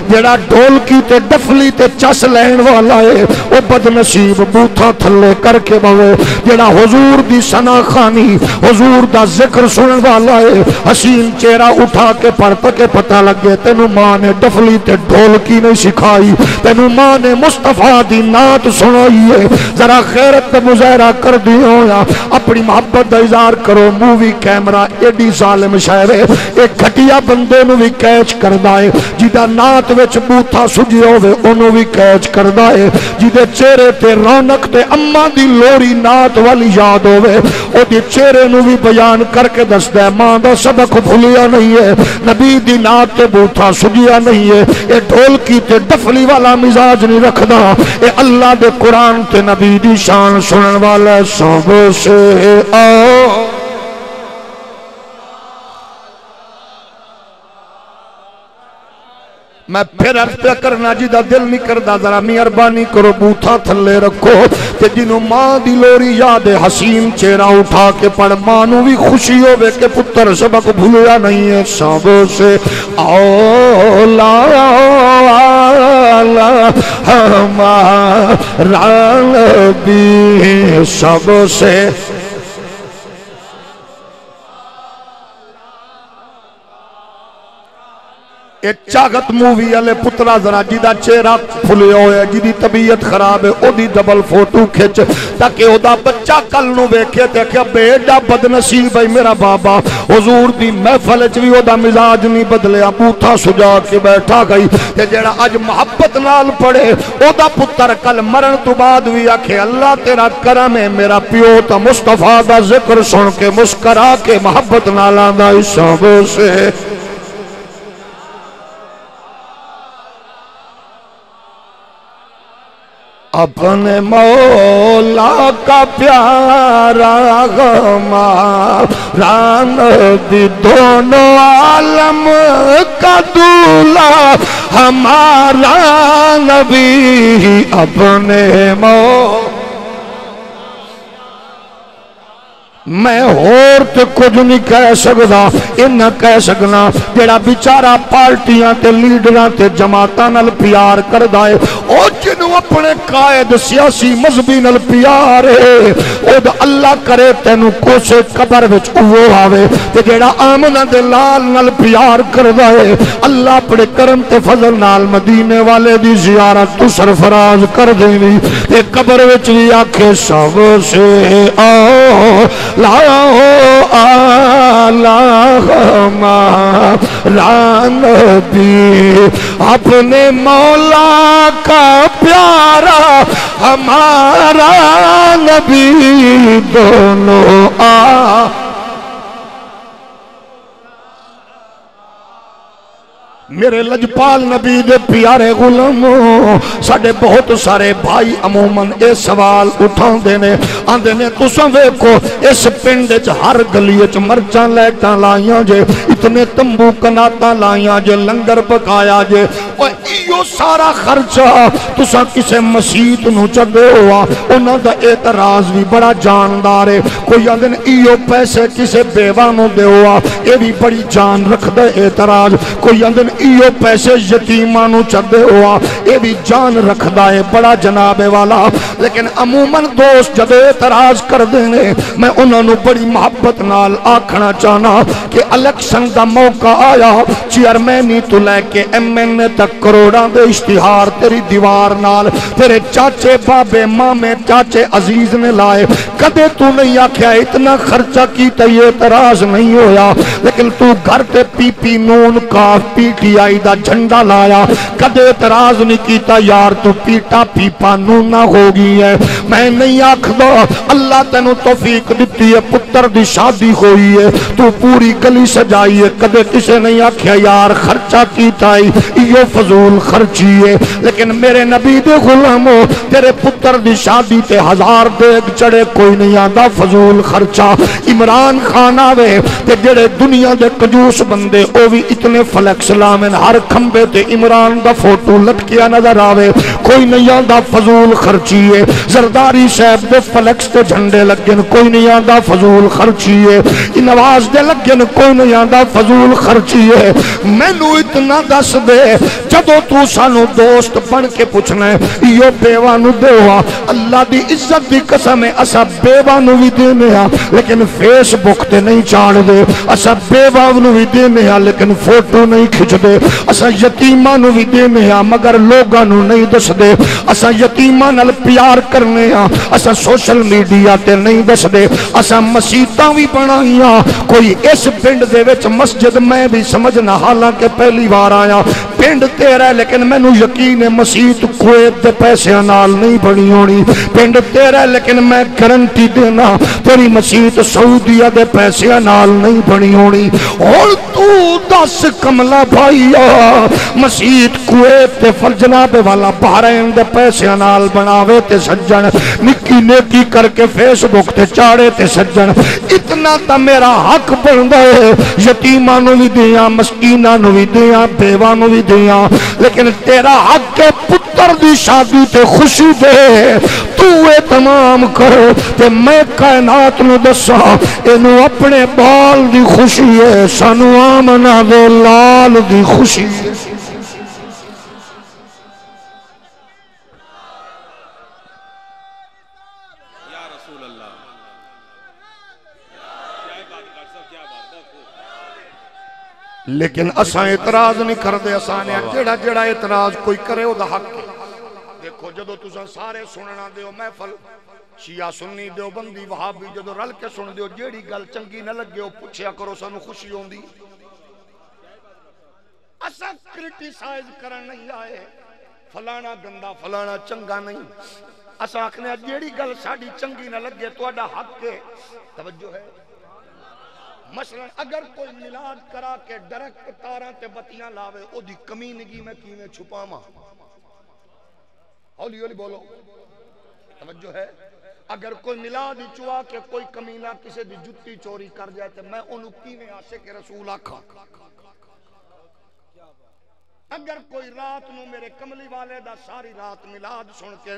جڑا ڈھولکی تے ڈفلی تے چس لین والا ہے وہ بدنصیب بوتھا تھلے کر کے بوے جڑا حضور دی ثنا خوانی حضور دا ذکر سنن والا ہے حسین چہرہ اٹھا کے پڑھ کے پتہ لگے تینوں ماں نے ڈفلی تے ڈھولکی نہیں سکھائی تینوں ماں نے مصطفیٰ دی نعت سنائی ہے ذرا خیرت تے مظاہرہ کر دی ہویا اپنی محبت دا اظہار کرو مووی کیمرہ ایڈی ظالم شاعر ہے ایک گھٹیا بندے نو بھی کیچ کردہ ہے جیدہ نعت وچ بوتھا سجی ہوئے انہوں بھی کیچ کردہ ہے جیدے چہرے تے رونق تے اماں دی لوری نعت والی یاد ہوئے او دی چہرے نو بھی بیان کر کے دستا ہے ماں دا سبق بھولیا نہیں ہے نبی دی نعت تے بوتھا سجیا نہیں ہے اے ڈھولکی تے ڈفلی والا مزاج نہیں رکھدا اے اللہ دے قرآن تے نبی دی شان سنن والا سب سے میں پھر عرض پہ کرنا جیدہ دل نہیں کردہ ذرا مہربانی کرو بوتھا تھلے رکھو تے جنہوں ماں دی لوری یاد حسین چہرہ اٹھا کے پڑھ مانو بھی خوشی ہوئے کہ پتر سبق بھولیا نہیں ہے سب سے اولا ہمارا نبی سب سے ایک چاگت مووی علی پترہ ذرا جیدہ چہرہ پھلے ہوئے جیدی طبیعت خراب ہے او دی ڈبل فوٹو کھچ تاکہ او دا بچہ کل نو بیکھے تے کہ بیٹا بدنصیب ہے میرا بابا حضور دی محفل چوی او دا مزاج نہیں بدلے بوتھا سجا کے بیٹھا گئی تے جیڑا اج محبت نال پڑے او دا پتر کل مرن تو بعد بھی آکھے اللہ تیرا کرم ہے میرا پیو تا مصطفیٰ دا ذکر سن کے مسکرا کے محبت نال آندہ اس سب سے اپنے مولا کا پیارا ہمارا نبی دونوں عالم کا دولہ ہمارا نبی اپنے مولا میں اور تے کچھ نہیں کہہ سکتا انہاں کہہ سکنا جڑا بیچارہ پارٹیاں تے لیڈراں تے جماعتاں نال پیار کردا ہے او جنوں اپنے قائد سیاسی مذہبی نال پیار ہے او اللہ کرے تینوں کوسے قبر وچ اوہ آوے تے جڑا آمنہ دے لال نال پیار کردا ہے اللہ اپنے کرم تے فضل نال مدینے والے دی زیارت تو سرفراز کر دینی تے قبر وچ بھی آکھے سب سے آؤ لا نبی اپنے مولا کا پیارا ہمارا نبی دونوں میرے لجپال نبی دے پیارے غلاموں ساڈے بہت سارے بھائی عموماً اے سوال اٹھاؤں دینے آندے نے تساں ویکھو اس پنڈ وچ ہر گلی وچ مرچاں لائٹاں لائیاں جے اتنے تمبو کناتاں لائیاں جے لنگر پکایا جے او ایو سارا خرچہ تساں کسے مسجد نو چدے ہوا انہاں دا اعتراض بھی بڑا جاندار ہے کوئی آندے نے ایو پیسے کسے بیوہ نو دے ہوا اے بھی بڑی جان رکھ دے اعتراض کوئی آندے ایو پیسے یتیمانو چدے ہوا اے بھی جان رکھدا ہے بڑا جناب والا لیکن عموماً دوست جدے اعتراض کر دینے میں انہوں نے بڑی محبت نال آکھنا چاہنا کہ الیکشن دا موقع آیا چیئرمینی تو لے کے MNA تک کروڑاں دے اشتہار تیری دیوار نال تیرے چاچے بابے مامے چاچے عزیز نے لائے کدے تو نہیں آکھیا اتنا خرچہ کیتا یہ اعتراض نہیں ہویا لیکن تو گھر تے پی پی نون کاف PTI دا جھنڈا لایا کدے اعتراض نہیں کیتا یار تو پیٹا پیپا نونا ہوگی ہے میں نہیں آکھدا اللہ تینو توفیق دیتی ہے پتر دی شادی ہوئی ہے تو پوری گلی سجائی ہے کدے کسے نہیں آکھیا یار خرچہ کیتا ہے یہ فضول خرچی ہے لیکن میرے نبی دے غلاموں تیرے پتر دی شادی تے 1000 دیگ چڑے کوئی نہیں آندا فضول خرچہ عمران خان آوے تے جڑے دنیا دے کنجوس بندے او بھی اتنے فلیکس لامن ہر کھمبے تے عمران دا فوٹو لٹکیا نظر آوے کوئی نہیں آندا فضول خرچی ہے زرداری صاحب دے فلیکس تے جھنڈے لگن کوئی نہیں آندا فضول خرچی ہے نواز دے لگن کوئی نہیں آندا فضول خرچی ہے مینو اتنا دس دے جدو تو سانو دوست بن کے پوچھنا ہے یہ بیوہ نو دیوا اللہ دی عزت دی قسم ہے اسا بیوہ نو بھی دینے ہاں لیکن فیس بک تے نہیں چاڑ دے اسا بیوہ نو بھی دینے ہاں لیکن فوٹو نہیں کھچ دے اسا یتیمہ نو بھی دینے ہاں مگر لوگاں نو نہیں دس دے اسا یتیمہ نال پیار کرنے ہاں اسا سوشل میڈیا تے نہیں دس دے اسا مسیتاں بھی بنائیاں کوئی اس پنڈ دے وچ مسجد میں بھی سمجھنا حالانکہ پہلی بار آیا پنڈ تیرا ہے لیکن میں نو یقین ہے مسجد کویت دے پیسے نال نہیں بنی ہونی پنڈ تیرا ہے لیکن میں گارنٹی دینا تیری مسجد سعودیہ دے پیسے نال نہیں بنی ہونی اور تو دس کملا بھائیا مسجد کویت تے فرجناب والا بحرین دے پیسے نال بناوے تے سجن نکی نیکی کر کے فیس بک تے چاڑے تے سجن اتنا تا میرا حق بن دے یتیمہ نو بھی دیاں مسکینہ نو بھی دیاں بیوہ نو بھی دیاں لیکن تیرا حق کے پتر دی شادی تے خوشی دے تو اے تمام کرو تے میں کائنات نو دسا انو اپنے بال دی خوشی ہے سانو آمنہ دے لال دی خوشی ہے لیکن اساں اعتراض نہیں کر دے اساں نے جڑا جڑا اعتراض کوئی کرے او دا حق ہے دیکھو جدو تساں سارے سننا دیو محفل شیعہ سنی دیو بندی وہابی جدو رل کے سن دیو جیڑی گل چنگی نہ لگے او پوچھیا کرو سانو خوشی ہوندی اساں کرٹیسائز کرن نہیں آئے فلانا گندا فلانا چنگا نہیں اساں آکھنے جیڑی گل ساڈی چنگی نہ لگے تہاڈا حق ہے توجہ ہے مثلا اگر کوئی میلاد کرا کے ڈرک تاراں تے بتیاں لاوے او دی کمینگی میں کیویں چھپاواں ہولی ہولی بولو توجہ ہے اگر کوئی میلاد چوا کے کوئی کمینہ کسی دی جتی چوری کر جائے تے میں انہوں کیویں عاشق رسول آکھاں اگر کوئی رات نو میرے کملی والے دا ساری رات میلاد سن کے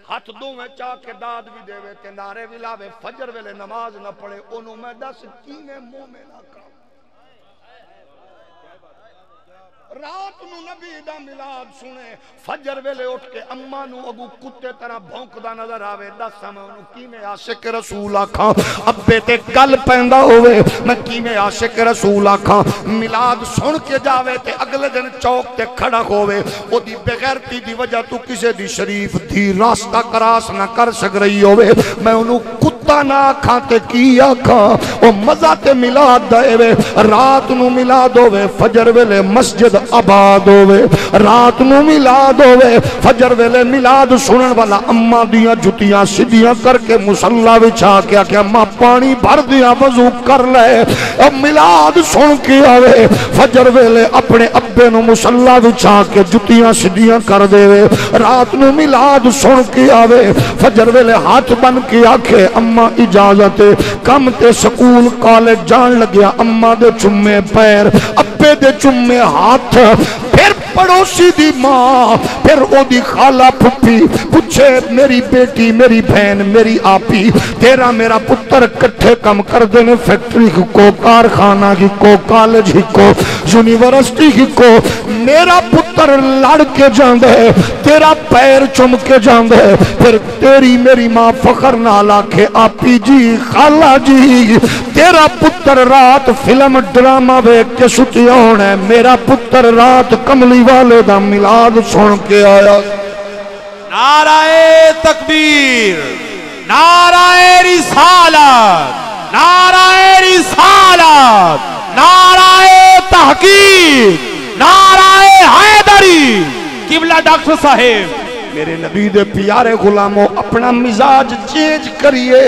ہاتھ دو میں چاہ کے داد بھی دے وے تے نعرے بھی لاوے فجر ویلے نماز نہ پڑھے انہوں میں دس کیویں مومن آکھاں رات نو نبی دا میلاد سنے فجر ویلے اٹھ کے اماں نو اگو کتے طرح بھونکدا نظر آوے دس میں انہوں کیویں عاشق رسول آکھاں ابے تے گل پیندا ہوئے میں کیویں عاشق رسول آکھاں میلاد سن کے جاوے تے اگلے دن چوک تے کھڑا ہوئے او دی بغیرتی دی وجہ تو کسے دی شریف دی راستہ کراس نہ کر سک رہی ہوئے میں انہوں کتا خدا نہ آکھاں تے کی آکھاں او مزہ تے میلاد دے وے رات نو میلاد ہوے فجر ویلے مسجد آباد ہوے رات نو میلاد ہوے فجر ویلے میلاد سنن والا اماں دیاں جُتیاں سیدھیاں کر کے مصلی وچھا کے کہ اماں پانی بھر دیا وضو کر لے اب میلاد سن کے آوے فجر ویلے اپنے ابے نو مصلی وچھا کے جُتیاں سیدھیاں کر دے وے رات نو میلاد سن کے آوے فجر ویلے ہاتھ بن کے آکھے اماں اجازت کم تے سکول کالج جان لگیا اماں دے چمے پیر ابے دے چمے ہاتھ پھر پڑوسی دی ماں پھر او دی خالہ پھپھی پوچھے میری بیٹی میری بہن میری آپی تیرا میرا پتر کٹھے کم کر دینے فیکٹری کو کارخانہ کی کو کالج ہی کو یونیورسٹی ہی کو میرا پتر لڑ کے جاندے تیرا پیر چم کے جاندے پھر تیری میری ماں فخر نال آکھے آپی جی خالہ جی تیرا پتر رات فلم ڈرامہ ویکھ کے سُتیا ہونا ہے میرا پتر رات کملی والے دا میلاد سن کے آیا نعرہ تکبیر نعرہ رسالت نعرہ رسالت نعرہ تحقیق نعرہ حیدری قبلہ ڈاکٹر صاحب میرے نبی دے پیارے غلاموں اپنا مزاج چینج کریے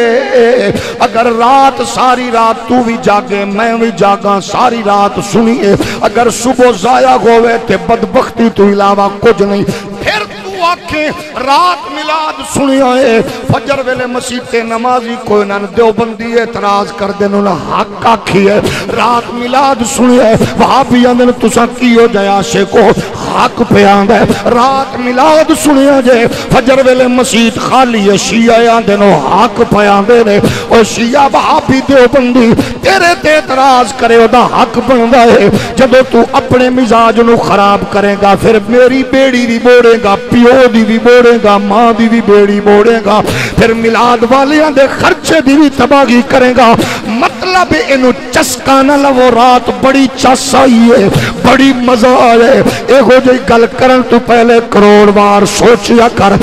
اگر رات ساری رات تو بھی جاگے میں بھی جاگاں ساری رات سنیے اگر صبح ضائع ہوئے تے بدبختی تو علاوہ کچھ نہیں پھر تو آکھیں رات میلاد سنیا ہے فجر ویلے مسیح تے نمازی کوئی نہ دیوبندی اعتراض کر دینے نہ حق آکھی ہے رات میلاد سنیا ہے وہاں بھی اندن تسا کیو جائے آشے کو حق پیاند ہے رات میلاد سنیا جائے فجر ویلے مسیح خالی ہے شیعہ آندنو حق پیاندے نے اور شیعہ وہاں بھی دیوبندی تیرے تے اعتراض کرے ہو دا حق بندہ ہے جدو تو اپنے مزاج نو خراب کرے گا پھر میری بیڑی بھی بوڑے گا پیو دی بھی بوڑے گا ماں دی بھی بیڑی بوڑے گا پھر میلاد والیاں دے خرچے دی بھی تباہی کرے گا مطلب انو چسکانا لو رات بڑی چس آئی ہے بڑی مزہ آئے ایک ہو جائے گل کرن تو پہلے کروڑ بار سوچیا کر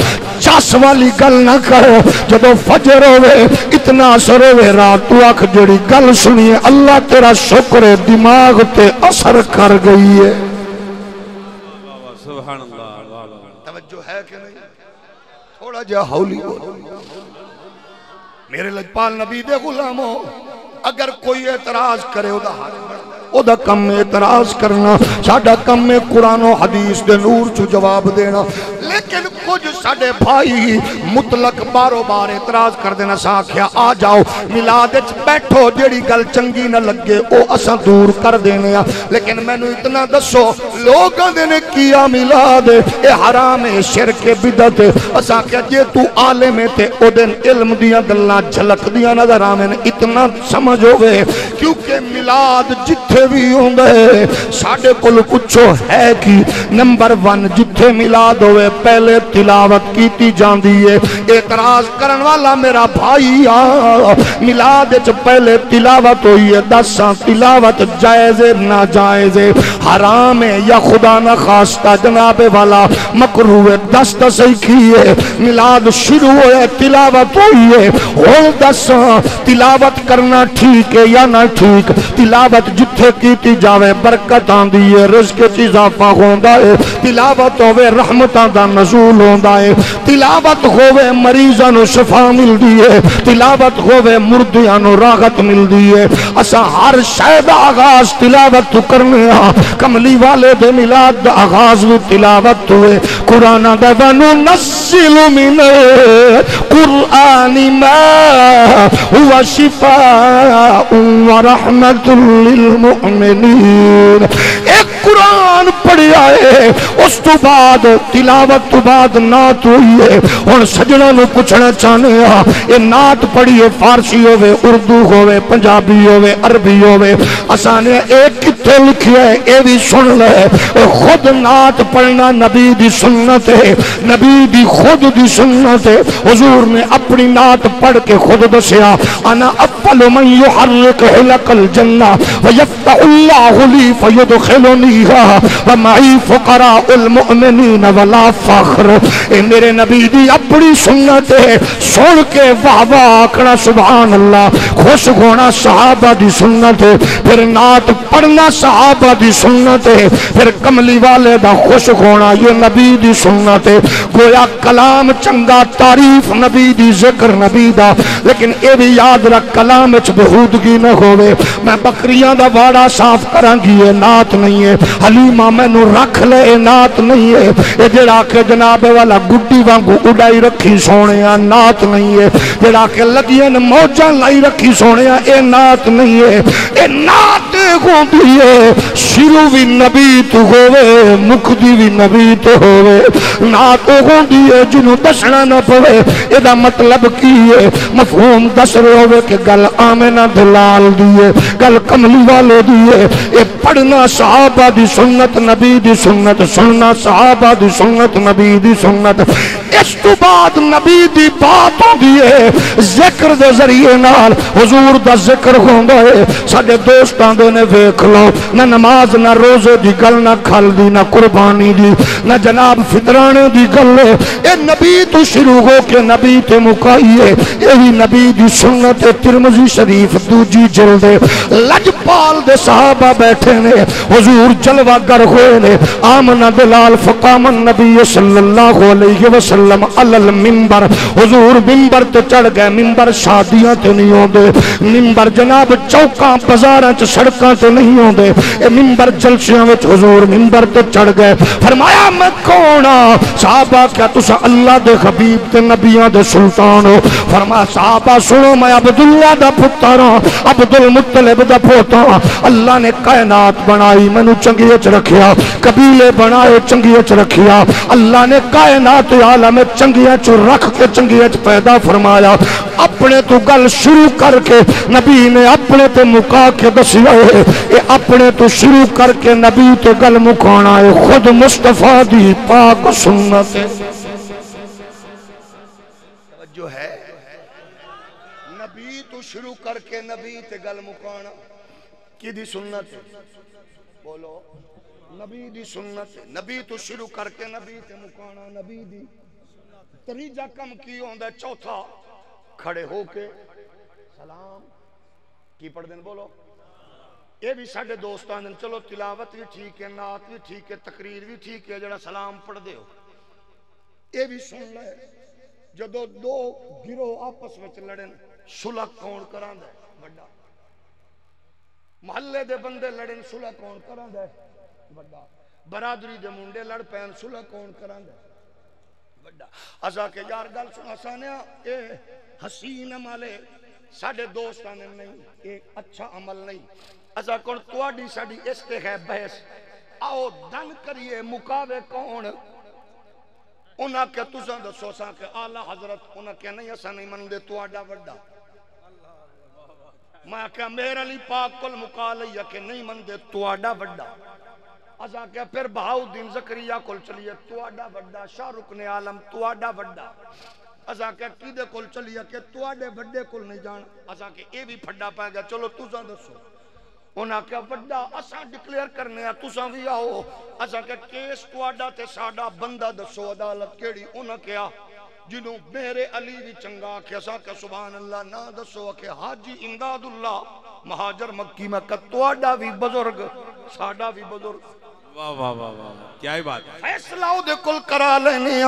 چس والی گل نہ کرو جدو فجر ہوئے اتنا اثر ہوئے رات تو آنکھ جڑی گل سنیے اللہ تیرا شکر دماغ تے اثر کر گئی ہے سبحان اللہ توجہ ہے کہ نہیں تھوڑا جا ہولی بولو میرے لجپال نبی دے غلاموں اگر کوئی اعتراض کرے او دا کم میں اعتراض کرنا ساڑھا کم میں قرآن و حدیث دے نور چو جواب دینا لیکن کچھ ساڑھے بھائی مطلق بارو بار اعتراض کر دینا ساکھیا آ جاؤ میلاد اچ بیٹھو جیڑی گل چنگی نہ لگے او اسا دور کر دینے لیکن میں نے اتنا دسو لوگاں دینے کیا میلاد اے حرام ہے شرک بدعت اسا کیا جے تو عالم تے او دن علم دیاں گلاں جھلک دیاں نظر آویں اتنا سمجھ ہوئے کیونکہ میلاد جتھے بھی ہوں گے ساڑھے کل پچھو ہے کی نمبر 1 جتھے میلاد ہوئے پہلے تلاوت کیتی جان دیئے اعتراض کرن والا میرا بھائی میلاد چ پہلے تلاوت ہوئی ہے 10 تلاوت جائز ناجائز حرام ہے یا خدا نہ خواستہ جناب والا مکروہ 10 صحیح کیے میلاد شروع ہوئے تلاوت ہوئی ہے اور 10 تلاوت کرنا ٹھیک ہے یا نہ ٹھیک تلاوت جتھے کیتی جاوے برکت آن دیئے رزق اضافہ ہوندہ ہے تلاوت ہوئے رحمتاں دا نزول ہوندہ ہے تلاوت ہوئے مریضاں نو شفا مل دیئے تلاوت ہوئے مردیاں نو راحت مل دیئے اسا ہر شاید آغاز تلاوت تو کرنے کملی والے دے میلاد دا آغاز بھی تلاوت ہوئے قرآن دا وَنُنَزِّلُ مِنَ قرآن ما هو شفاء ورحمة للمؤمنین ایک قرآن پڑھیا ہے اس تو بعد تلاوت تو بعد نعت ہوئی ہے اور سجنہ نو پوچھنا چاہنے یہ نعت پڑھی ہے فارسی ہوئے اردو ہوئے پنجابی ہوئے عربی ہوئے اسانے ایک کتے لکھی ہے اے بھی سن لے، خود نعت پڑھنا نبی دی سنت ہے، نبی دی خود دی سنت ہے۔ حضور نے اپنی نعت پڑھ کے خود دسیا، انا اول من یحرک حلق الجنہ ویفتح اللہ لی فیدخلنیہا ومعی فقراء المؤمنین ولا فخر۔ اے میرے نبی دی اپنی سنت ہے، سن کے واہ واہ آکھنا سبحان اللہ، خوش ہونا صحابہ دی سنت ہے، پھر نعت پڑھنا صحابہ دی سنت ہے، پھر کملی والے دا خوش ہونا یہ نبی دی سنت ہے۔ گویا کلام چنگا، تعریف نبی دی، ذکر نبی دا، لیکن اے بھی یاد رکھ کلام اچ بہودگی نہ ہوئے۔ میں بکریاں دا واڑا صاف کران گی، یہ نعت نہیں ہے۔ حلیمہ میں نو رکھ لے، یہ نعت نہیں ہے۔ یہ جڑا کہ جناب والا گڈی وانگو اڈائی رکھی سونیا، نعت نہیں ہے۔ جڑا کہ لگیاں موجاں لائی رکھی سونیا، یہ نعت نہیں ہے۔ یہ نعت ہوندی ہے، شروع بھی نبی تو ہوئے، مکدی بھی نبی تو ہوئے۔ نعت ہوندی ہے جنہوں دسنا نہ پوے، یہ دا مطلب کی ہے، مفہوم دس رہے ہوئے کہ گل آمنہ دلال دیئے، گل کملی والے دیئے۔ یہ پڑھنا صحابہ دی سنت، نبی دی سنت، سننا صحابہ دی سنت، نبی دی سنت۔ اس تو بعد نبی دی بات ہو دیئے، ذکر دے ذریعے نال حضور دا ذکر ہوندہ ہے۔ ساڑھے دوستان دے نے ویکھ لو، نہ نماز نہ روزے دی گل، نہ کھل دی نہ قربانی دی، نہ جناب فطرانے دی گل ہے۔ اے نبی تو شروع ہو کے نبی تے مکائیے، یہی نبی دی سنت ترمذی شریف دوجی جلد ہے۔ لجپال دے صحابہ بیٹھے نے، حضور جلوہ گر ہوئے نے، آمنہ دلال فقام النبی صلی اللہ علیہ وسلم علی المنبر۔ حضور منبر تے چڑھ گئے، منبر شادیاں تے نہیں ہوندے، منبر جناب چوکاں بازاراں چ سڑکاں تے نہیں ہوندے، اے منبر جلسیاں وچ حضور منبر تے چڑھ گئے۔ فرمایا میں کون ہاں؟ صحابہ کیا تسا اللہ دے حبیب تے نبیاں دے سلطان ہو؟ فرمایا صحابہ سنو میں عبداللہ دا پتر ہاں، عبد المطلب دا پوتا ہاں۔ اللہ نے کائنات بنائی، مینوں چنگی اچ رکھیا، قبیلے بنائے چنگی اچ رکھیا۔ اللہ نے کائنات عالم چنگی اچ رکھ کے چنگی اچ پیدا فرمایا۔ اپنے تو گل شروع کر کے نبی نے اپنے تے مکا کے دسیا ہے، اے اپنے تو شروع کر کے نبی تے گل مکانا ہے، خود مصطفیٰ دی پاک سنت ہے۔ جو ہے نبی تو شروع کر کے نبی تے گل مکانا کی دی سنت ہے؟ بولو نبی دی سنت ہے۔ نبی تو شروع کر کے نبی تے مکانا نبی دی۔ تریجہ کم کی ہوندہ ہے، چوتھا کھڑے ہو کے سلام کی پڑھ دیں، بولو یہ بھی ساڑھے دوستان دن۔ چلو تلاوت بھی ٹھیک ہے، نعت بھی ٹھیک ہے، تقریر بھی ٹھیک ہے، جڑا سلام پڑھ دے ہو یہ بھی سن لے۔ جدو دو گروہ آپس میں لڑن، صلح کون کران دے؟ بڑا محلے دے بندے لڑن، صلح کون کران دے؟ بڑا برادری دے منڈے لڑ پین، صلح کون کران دے؟ بڑا ازا کے یار گل سنا سانیا، اے حسین عملے ساڑھے دوستانے نہیں، ایک اچھا عمل نہیں۔ ازا کون توڑی ساڑھی اس ہے بحث، آؤ دن کریے مقابے کون؟ انہاں کیا تُساں دسو ساں کہ آلہ حضرت، انہاں کیا نہیں اسا نہیں من دے توڑا وڈا۔ میں کیا میرے لی پاک کل مقالعہ کہ نہیں من دے توڑا وڈا۔ ازا کیا پھر بہاؤدین زکریہ کل چلیے توڑا وڈا، شاہ رکن عالم توڑا وڈا۔ ازا کیا کیدے کل چلیے کہ توڑے وڈے کل نہیں جان۔ ازا کیا اے بھی پھڑا پائے گا، چلو تُساں دسو۔ انہاں کیا وڈا اساں ڈکلیئر کرنے ہیں، تُساں بھی آؤ۔ اساں کیا کیس توڑا تے ساڑا بندہ دسو، عدالت کیڑی؟ انہاں کیا جنہوں میرے علی بھی چنگا کہ اساں کیا سبحان اللہ نہ دسو کہ حاجی امداد اللہ مہاجر مکی میں کہ توڑا بھی بزرگ ساڑا بھی بزرگ۔ واہ واہ واہ واہ، کیا ہی بات ہے۔ فیصلہ دے کل کرا لینے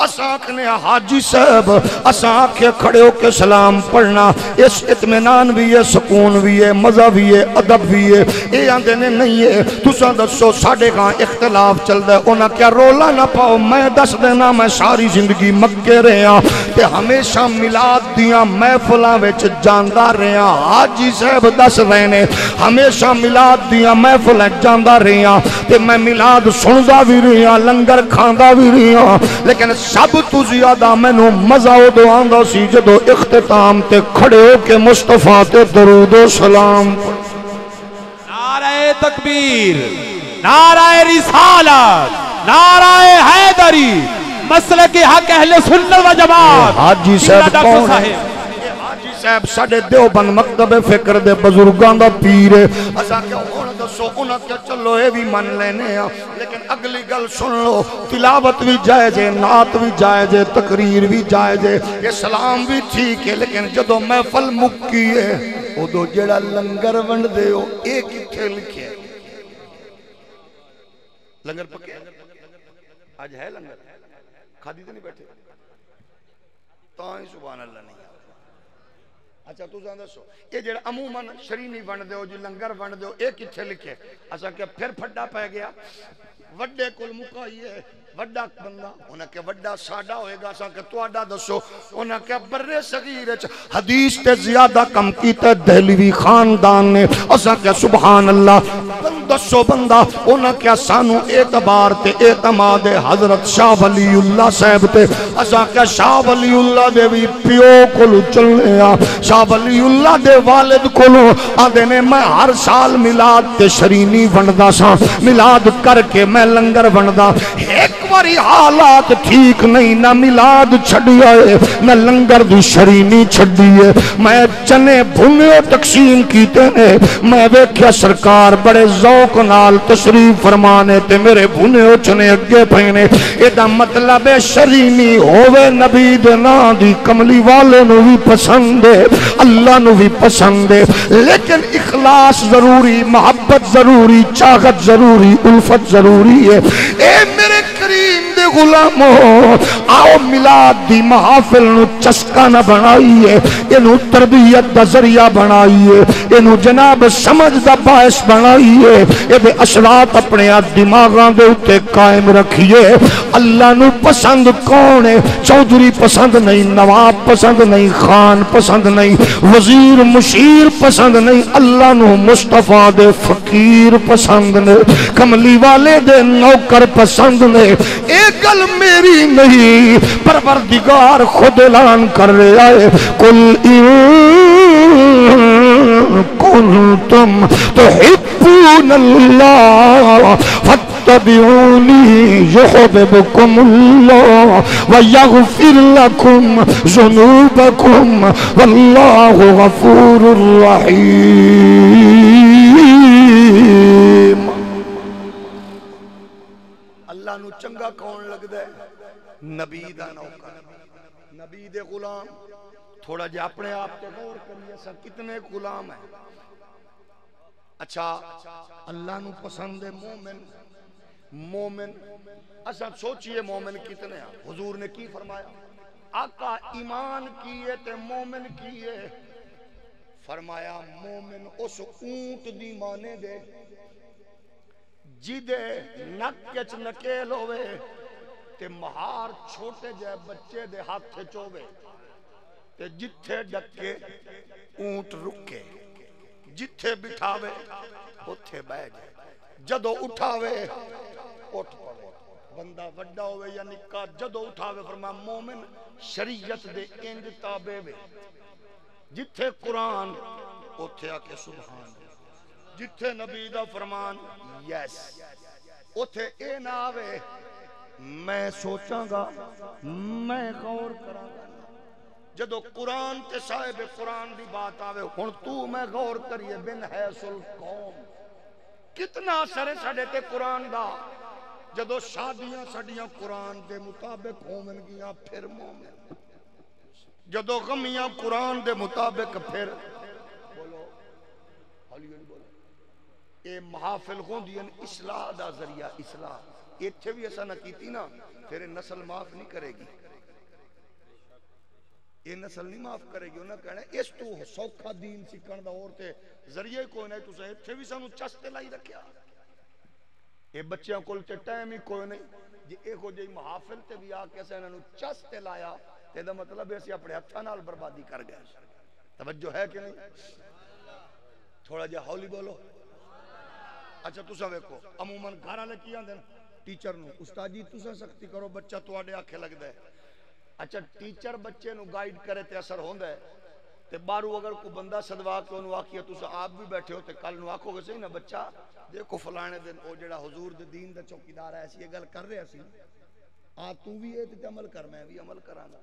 اساکنے حاجی صاحب، اساکے کھڑے ہو کے سلام پڑھنا، اس اطمینان بھی ہے، سکون بھی ہے، مزہ بھی ہے، ادب بھی ہے۔ اے آندے نے نہیں ہے، تُساں دسو ساڑھے گاں اختلاف چل دے، انہاں کیا رولا نہ پاؤ، میں دس دینا میں ساری زندگی مکے رہے ہاں تے ہمیشہ میلاد دیاں محفلاں وچ جاندہ رہے ہاں۔ حاجی صاحب دس رہے نے ہمیشہ میلاد دیاں محفلاں جاندہ رہے ہاں تے میں میلاد سندا بھی رہی ہاں، لنگر کھاندا بھی رہی ہاں، لیکن سب تو زیادہ میں نو مزہ دو آندا سی جدو اختتام تے کھڑے ہو کے مصطفیٰ تے درود و سلام۔ نعرہ تکبیر، نعرہ رسالت، نعرہ حیدری، مسلک حق اہل سنت و جماعت۔ حاجی صاحب کون ہے؟ حاجی صاحب ساڈے دیوبند مکتب فکر دے بزرگاں دا پیر ہے۔ اساں کہ ہن دسو انہاں کہ چلو اے بھی من لینے ہاں، لیکن اگلی گل سن لو، تلاوت بھی جائز ہے، نعت بھی جائز ہے، تقریر بھی جائز ہے، اسلام بھی ٹھیک ہے، لیکن جدو محفل مکی ہے ادو جڑا لنگر ونڈ دے ہو اے کتھے لکھے؟ لنگر پکے آج ہے لنگر کھادی تو نہیں بیٹھے تاں سبحان اللہ نہیں۔ اچھا تو جان دسو یہ جڑا عموماً شرینی ونڈ دے ہو جی لنگر ونڈ دے ہو اے کتھے لکھے؟ اچھا کہ پھر پھڈا پہ گیا وڈے کل مکائی ہے وڈا بندہ انہاں کہ وڈا ساڈا ہوئے گا اساں کہ تواڈا دسو انہاں کہ برے صغیر وچ حدیث تے زیادہ کم کیتا دہلوی خاندان نے اساں کہ سبحان اللہ دسو بندہ انہاں کہ سانو اعتبار تے اعتماد حضرت شاہ ولی اللہ صاحب تے اساں کہ شاہ ولی اللہ دے بھی پیو کول چلنے آ شاہ ولی اللہ دے والد کولو آدھے نے میں ہر سال میلاد تے شرینی ونڈدا سا میلاد کر کے میں لنگر ونڈدا ایک باری حالات ٹھیک نہیں نہ میلاد چھڑیا ہے نہ لنگر دی شرینی چھڑی ہے میں چنے بھنے تقسیم کیتے نے میں ویکھیا سرکار بڑے ذوق نال تشریف فرمانے تے میرے بھنے چنے اگے پینے ایدا مطلب شرینی ہووے نبی دے نا دی کملی والے نو بھی پسند ہے اللہ نو بھی پسند ہے لیکن اخلاص ضروری محبت ضروری چاہت ضروری الفت ضروری ہے اے میرے کریم دے غلاموں آؤ میلاد دی محافل نو چسکا نہ بنائیے انہوں تربیت دا ذریعہ بنائیے انہوں جناب سمجھ دا باعث بنائیے یہ اثرات اپنے دماغاں دے اتے قائم رکھیے اللہ نو پسند کون ہے چودھری پسند نہیں نواب پسند نہیں خان پسند نہیں وزیر مشیر پسند نہیں اللہ نو مصطفیٰ دے فقیر پسند نے کملی والے دے نوکر پسند نے ایک گل میری نہیں پروردگار خود اعلان کر رہا ہے قل ان کنتم تحبون اللہ فاتبعونی یحببکم اللہ ویغفر لکم ذنوبکم واللہ غفور رحیم۔ اللہ نو چنگا کون لگ دے نبی دا نوکر نبی دے غلام تھوڑا جا اپنے آپ تے غور کریے سا کتنے غلام ہیں اچھا اللہ نو پسند ہے مومن مومن اچھا سوچئے مومن کتنے ہیں حضور نے کی فرمایا آقا ایمان کیے تے مومن کیے فرمایا مومن اس اونٹ دی مانے دے جیدے نکچ نکیل ہوئے تے مہار چھوٹے جائے بچے دے ہاتھ چوبے تے جتھے ڈکے اونٹ رکے جتھے بٹھاوے اتھے بہ جائے جدو اٹھاوے اٹھ پڑے بندہ وڈا ہوئے یا نکا جدو اٹھاوے فرما مومن شریعت دے انج تابے وے جتھے قرآن اتھے آکے سبحان جتھے نبی دا فرمان یس اتھے اے نہ آوے میں سوچاں گا میں غور کراں گا جدو قرآن تے صاحب قرآن دی بات آوے ہن تو میں غور کریے بن حیث القوم کتنا اثر ہے ساڈے تے قرآن دا جدو شادیاں ساڈیاں قرآن دے مطابق ہومن گیاں پھر مومن جدو غمیاں قرآن دے مطابق پھر بولو حالی بولو اے محافل ہوندین اصلاح دا ذریعہ اصلاح ایتھے بھی ایسا نہ کیتی نا پھر نسل معاف نہیں کرے گی یہ نسل نہیں معاف کرے گی انہاں کہنا اس تو سوکھا دین سکھن دا اور تے ذریعہ کوئی نہیں تسا ایتھے بھی سانو چستے لائی رکھیا اے بچیاں کول تے ٹائم ہی کوئی نہیں جی ایک ہو جائی محافل تے بھی آ کے اسے انہاں نو چستے لایا تے دا مطلب ہے اسی اپنے ہتھاں نال بربادی کر گئے توجہ ہے کہ نہیں تھوڑا جہا ہولی بولو اچھا تسا ویکھو عموماً گھر والے کی آندے ٹیچر نو استاد جی تسا سختی کرو بچہ تواڈے آکھے لگدا ہے اچھا ٹیچر بچے نو گائیڈ کرے تے اثر ہوندا ہے تے بارو اگر کوئی بندہ صدوا کے انہوں آکھیا تُسا آپ بھی بیٹھے ہو تے کل نو آکھو گے صحیح نا بچہ دیکھو فلانے دن او جڑا حضور دے دین دا چوکیدار ہے ایسی یہ گل کر رہے اسی تو بھی یہ تے عمل کر میں بھی عمل کرانا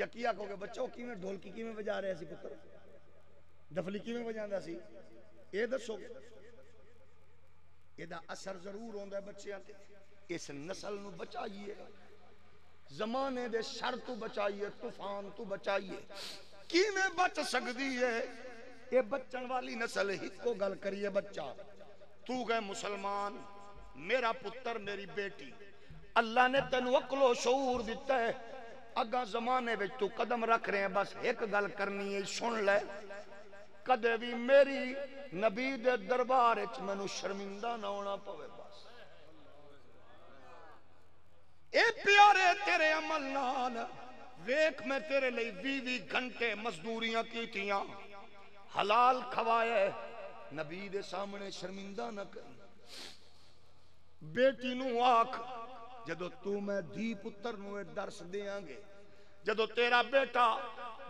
یا کیا کہو گے بچہ کیویں ڈھولکی کیویں بجا رہے سی پتر دفلی کیویں بجاندا سی اے دسو گے اے دا اثر ضرور ہوندا ہے بچیاں تے اس نسل نو بچائیے زمانے دے شر تو بچائیے طوفان تو بچائیے کیویں بچ سکدی ہے یہ بچن والی نسل ہی کو گل کریے بچہ تو گئے مسلمان میرا پتر میری بیٹی اللہ نے تینو عقل و شعور دیتا ہے اگا زمانے وچ تو قدم رکھ رہے ہیں بس ایک گل کرنی ہے سن لے کدے بھی میری نبی دے دربار وچ مینوں شرمندہ نہ ہونا پوے بس اے پیارے تیرے عمل نال ویکھ میں تیرے لئی 20 گھنٹے مزدوریاں کیتیاں حلال کھوائے نبی دے سامنے شرمندہ نہ کر بیٹی نو آکھ جدو تو میں دھی پتر نو درس دیاں گے جدو تیرا بیٹا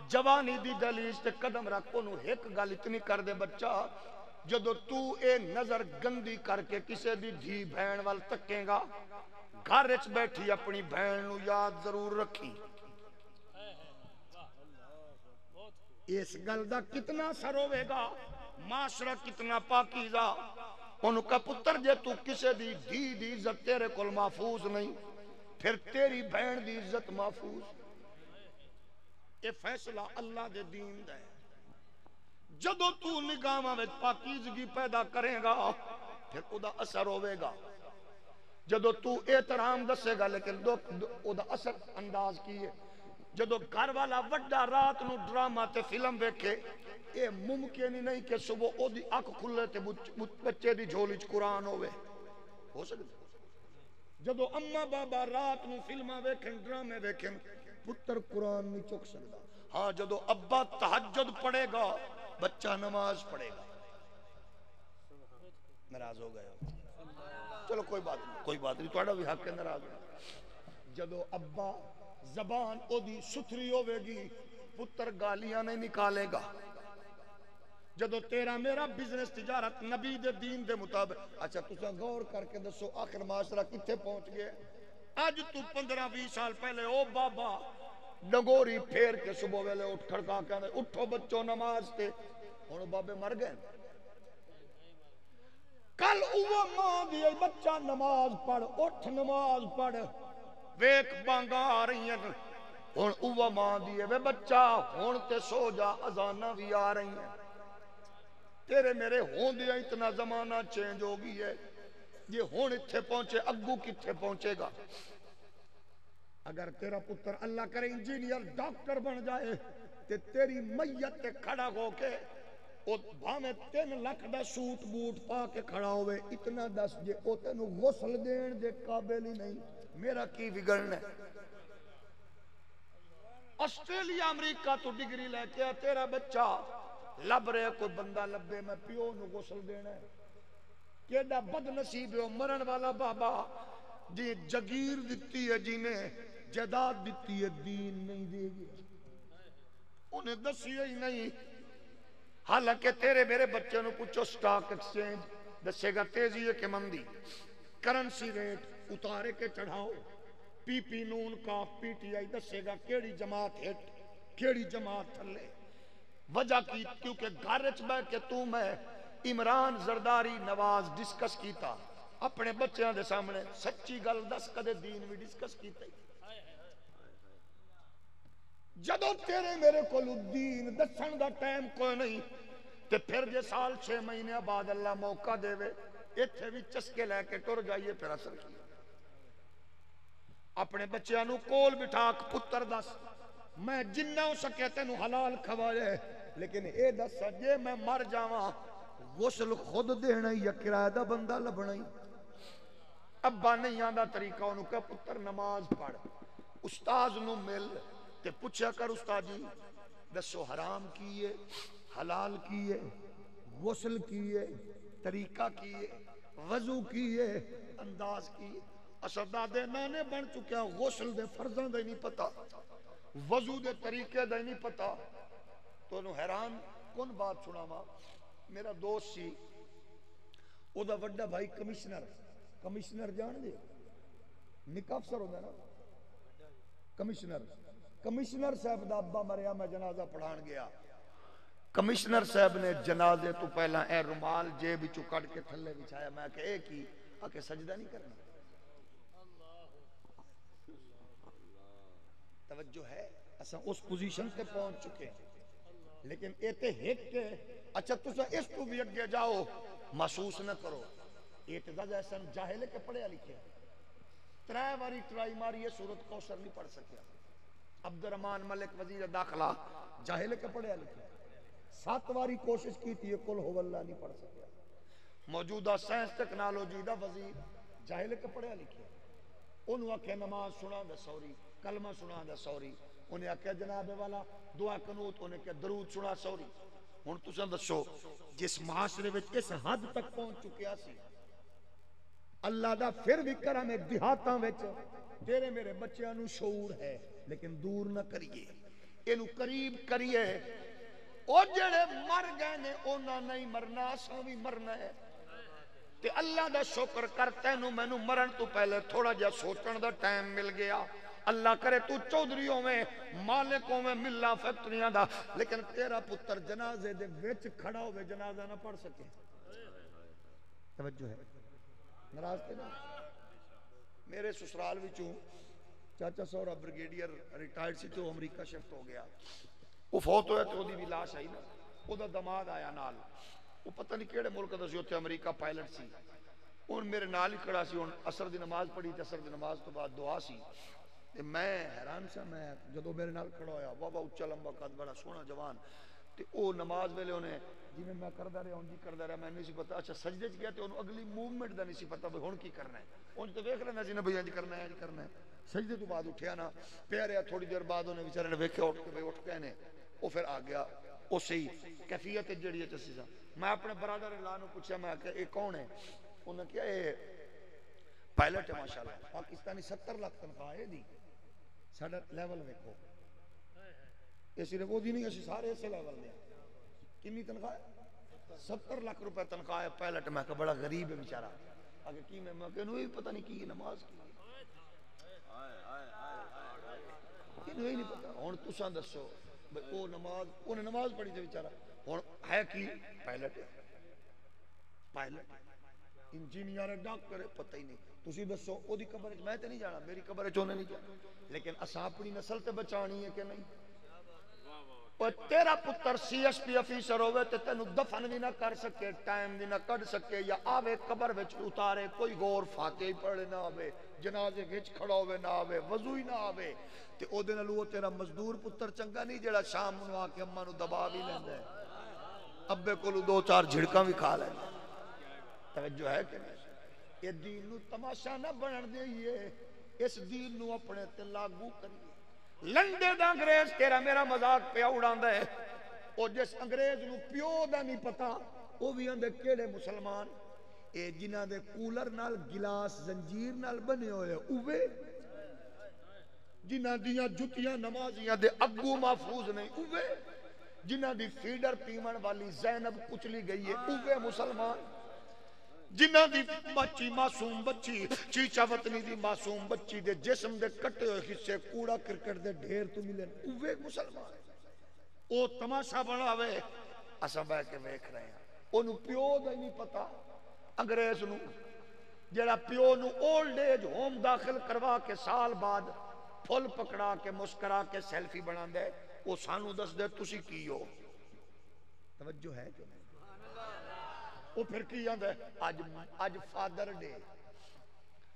جوانی دی دلیج تے قدم رکھو نو ایک گل اتنی کر دے بچہ جدو تو اے نظر گندی کر کے کسے دی دھی بہن وال تکیں گا گھر وچ بیٹھی اپنی بہن نو یاد ضرور رکھی اس گل دا کتنا اثر ہوے گا معاشرہ کتنا پاکیزہ انہوں کا پتر جے تو کسے دی دھی دی عزت تیرے کول محفوظ نہیں پھر تیری بہن دی عزت محفوظ یہ فیصلہ اللہ دے دین دا ہے جدو تو نگاہاں وچ پاکیزگی پیدا کرے گا پھر او دا اثر ہوے گا جدو تو احترام دسے گا لیکن او دا اثر انداز کی ہے جدو گھر والا وڈا رات نو ڈرامہ تے فلم ویکھے اے ممکن ہی نہیں کہ صبح او دی اکھ کھلے تے بچے دی جھولی چ قرآن ہوئے ہو سکتا جدو اماں بابا رات نو فلمہ ویکھن ڈرامے ویکھن پتر قرآن نہیں چک سکتا ہاں جدو ابا تہجد پڑھے گا بچہ نماز پڑھے گا ناراض ہو گئے چلو کوئی بات نہیں تھوڑا بھی حق ہے ناراض ہو جدو ابا زبان او دی ستھری ہوے گی پتر گالیاں نہیں نکالے گا جدو تیرا میرا بزنس تجارت نبی دے دین دے مطابق اچھا تساں غور کر کے دسو آخر معاشرہ کتھے پہنچ گئے اج تو 15-20 سال پہلے او بابا ڈنگوری پھیر کے صبح ویلے اٹھ کھڑکا کے اٹھو بچوں نماز تے ہن بابے مر گئے کل اوہ ماں دی بچہ نماز پڑھ اٹھ نماز پڑھ ویک بانگا آ رہی ہیں ہن اوہ ماں دی وے بچہ ہن تے سو جا اذاناں بھی آ رہی ہیں تیرے میرے ہوندیاں اتنا زمانہ چینج ہو گئی ہے یہ ہون اتھے پہنچے اگو کتھے پہنچے گا اگر تیرا پتر اللہ کرے انجینئر ڈاکٹر بن جائے تے تیری میت تے کھڑا ہو کے او بھامے 3 لاکھ دا سوٹ بوٹ پا کے کھڑا ہوئے اتنا دس جے او تینو غسل دین دے قابل ہی نہیں میرا کی بگڑنا ہے آسٹریلیا امریکہ تو ڈگری لے کے تیرا بچہ لب رہے کوئی بندہ لبے میں پیو نو غسل دینا ہے کیڑا بد نصیب ہے مرن والا بابا جی جگیر دیتی ہے جی نے جائیداد دیتی ہے دین نہیں دے گیا انہیں دسی ہی نہیں حالانکہ تیرے میرے بچے نو پوچھو سٹاک ایکسچینج دسے گا تیزی ہے کہ مندی کرنسی ریٹ اتارے کے چڑھاؤ پی پی نون کا پی ٹی آئی دسے گا کیڑی جماعت ہٹ کیڑی جماعت تھلے وجہ کی کیونکہ گھر بیٹھ کے تو میں عمران زرداری نواز ڈسکس کیتا اپنے بچیاں دے سامنے سچی گل دس کدے دین بھی ڈسکس کیتا جدو تیرے میرے کو دین دسن دا ٹائم کوئی نہیں تے پھر جے سال 6 مہینے بعد اللہ موقع دے وے ایتھے بھی چسکے لے کے ٹر جائیے پھر اثر کی اپنے بچیاں نو کول بٹھا کے پتر دس میں جنہ ہو سکے تینو حلال کھوائے لیکن اے دس جے میں مر جاواں غسل خود دینا یا کرایہ دا بندہ لبنا ہی ابا نہیں آندا طریقہ انہوں کہ پتر نماز پڑھ استاذ نو مل تے پوچھا کر استاد جی دسو حرام کیے حلال کیے غسل کیے طریقہ کیے وضو کیے انداز کیے اسدہ دے نانے بن چکے غسل دے فرضاں دے نہیں پتا وضو دے طریقے دے نہیں پتا تو حیران کون بات سناواں. میرا دوست سی, او دا وڈا بھائی کمشنر جان دے, نکا افسر ہوتا نا کمشنر صاحب دا ابا مریا, میں جنازہ پڑھان گیا. کمشنر صاحب نے جنازے تو پہلا اے رومال جیب وچوں کڈ کے تھلے بچھایا. میں کہ اے کی؟ آ کے سجدہ نہیں کرنا. توجہ ہے, اساں اس پوزیشن تے پہنچ چکے ہیں. لیکن اے تے ہک کے اچھا تساں اس تو بھی اگے جاؤ, محسوس نہ کرو. اے تے جیسا جاہل کے پڑھیا لکھیا, 3 باری ٹرائی ماری ہے سورت کوثر نہیں پڑھ سکیا. عبد الرحمن ملک وزیر داخلہ جاہل کے پڑھیا لکھیا, 7 باری کوشش کی تھی قل هو اللہ نہیں پڑھ سکیا. موجودہ سائنس ٹیکنالوجی دا وزیر جاہل کے پڑھیا لکھیا. انہوں آکھے نماز سنا دا سوری, کلمہ سنا دا سوری. انہیں آکھے جناب والا دعا قنوت, انہیں کہ درود سنا سوری. ہن تساں دسو جس معاشرے وچ اس حد تک پہنچ چکیا سی, اللہ دا پھر بھی کرم دیہاتاں وچ تیرے میرے بچیاں نو شعور ہے, لیکن دور نہ کریے, اینو قریب کریے. او جڑے مر گئے نے انہاں نہیں مرنا, اساں بھی مرنا ہے. تے اللہ دا شکر کر تینوں مینوں مرن تو پہلے تھوڑا جہا سوچن دا ٹائم مل گیا. اللہ کرے تو چودھری ہوویں, مالک ہوویں ملا فیکٹریاں دا, لیکن تیرا پتر جنازے دے وچ کھڑا ہوے جنازہ نہ پڑھ سکے. توجہ ہے, ناراض تے نہیں. میرے سسرال وچوں چاچا سورا بریگیڈیئر ریٹائرڈ سی تو امریکہ شفٹ ہو گیا. وہ فوت ہویا تو اودی بھی لاش آئی نا, اودہ دماد آیا نال. وہ پتہ نہیں کیڑے ملک دا سی, اوتھے امریکہ پائلٹ سی. ہن میرے نال ہی کھڑا سی. ہن عصر دی نماز پڑھی تے عصر دی نماز تو بعد دعا سی. تے میں حیران سا, میں جدوں میرے نال کھڑا ہویا واہ واہ اچا لمبا قد بڑا سوہنا جوان. تے او نماز ویلے اونے جویں میں کردا رہیا اونج کردا رہیا, میں نہیں سی پتہ. اچھا سجدے وچ گیا تے اونوں اگلی موومنٹ دا نہیں سی پتہ بھئی ہن کی کرنا ہے. اونج تے ویکھ لینا سی نا بھئی انج کرنا ہے, انج کرنا ہے. سجدے تو بعد اٹھیا نا, پیا رہیا تھوڑی دیر بعد اونے بیچارے نے ویکھیا اٹھ کے, بھئی اٹھ گئے نے. وہ پھر آ گیا اسی کیفیت جڑی چسی سا. میں اپنے برادر اللہ نو پوچھا, میں کہ اے کون ہے؟ انہوں نے کہا اے پائلٹ ہے ماشاءاللہ, پاکستانی 70 لاکھ تنخواہ ہے دی. ساڈا لیول ویکھو, یہ صرف وہ دی نہیں, اسی سارے اسے لیول دے. کتنی تنخواہ ہے؟ 70 لاکھ روپے تنخواہ ہے پائلٹ. میں کہ بڑا غریب ہے بیچارہ. آگے کی میں کہ انہوں پتہ نہیں کی نماز کی, انہوں نہیں پتہ. ہن تساں دسو او نماز, انہیں نماز پڑھی تے بیچارہ. ہن ہے کی پائلٹ ہے, پائلٹ انجینئر ڈاکٹر پتہ ہی نہیں. تسی دسو او دی قبر وچ میں تے نہیں جانا, میری قبر وچ اونے نہیں جانا, لیکن اساں اپنی نسل تے بچانی ہے کہ نہیں. اور تیرا پتر سی ایس پی افیسر ہوئے تے تینوں دفن بھی نہ کر سکے, ٹائم بھی نہ کڈ سکے, یا آوے قبر وچ اتارے کوئی غور فاتحہ پڑھے نہ آوے, جنازے وچ کھڑا ہوئے نہ آوے, وضو ہی نہ آوے, تے او دے نال او تیرا مزدور پتر چنگا نہیں جڑا شام نو آ کے اماں نو دبا بھی لیندا ہے, ابے کولوں 2-4 جھڑکاں بھی کھا لیندا. توجہ ہے کہ نہیں؟ یہ دین نو تماشا نہ بنن دئیے, اس دین نو اپنے تے لاگو کریے. لنڈے دا انگریز تیرا میرا مذاق پیا اڑاندا ہے. او جس انگریز نو پیو دا نہیں پتا, او بھی اندے کیڑے مسلمان اے جنہاں دے کولر نال گلاس زنجیر نال بنے ہوئے اوے, جنہاں دیاں جتیاں نمازیاں دے اگو محفوظ نہیں اوے, جنہاں دی فیڈر پیمن والی زینب کچلی گئی ہے اوے مسلمان, جنہاں دی بچی معصوم بچی چیچا وطنی دی معصوم بچی دے جسم دے کٹے ہوئے حصے کوڑا کرکٹ دے ڈھیر تو ملن اوے مسلمان. او تماشا بناوے, اساں بیٹھ کے ویکھ رہے ہیں. اونوں پیو دا نہیں پتا انگریز نو, جڑا پیو نو اولڈ ایج ہوم داخل کروا کے سال بعد پھل پکڑا کے مسکرا کے سیلفی بناندا ہے, او سانو دس دے تسی کی ہو. توجہ ہے کہ نہیں؟ وہ پھر کی آندا ہے اج فادر ڈے,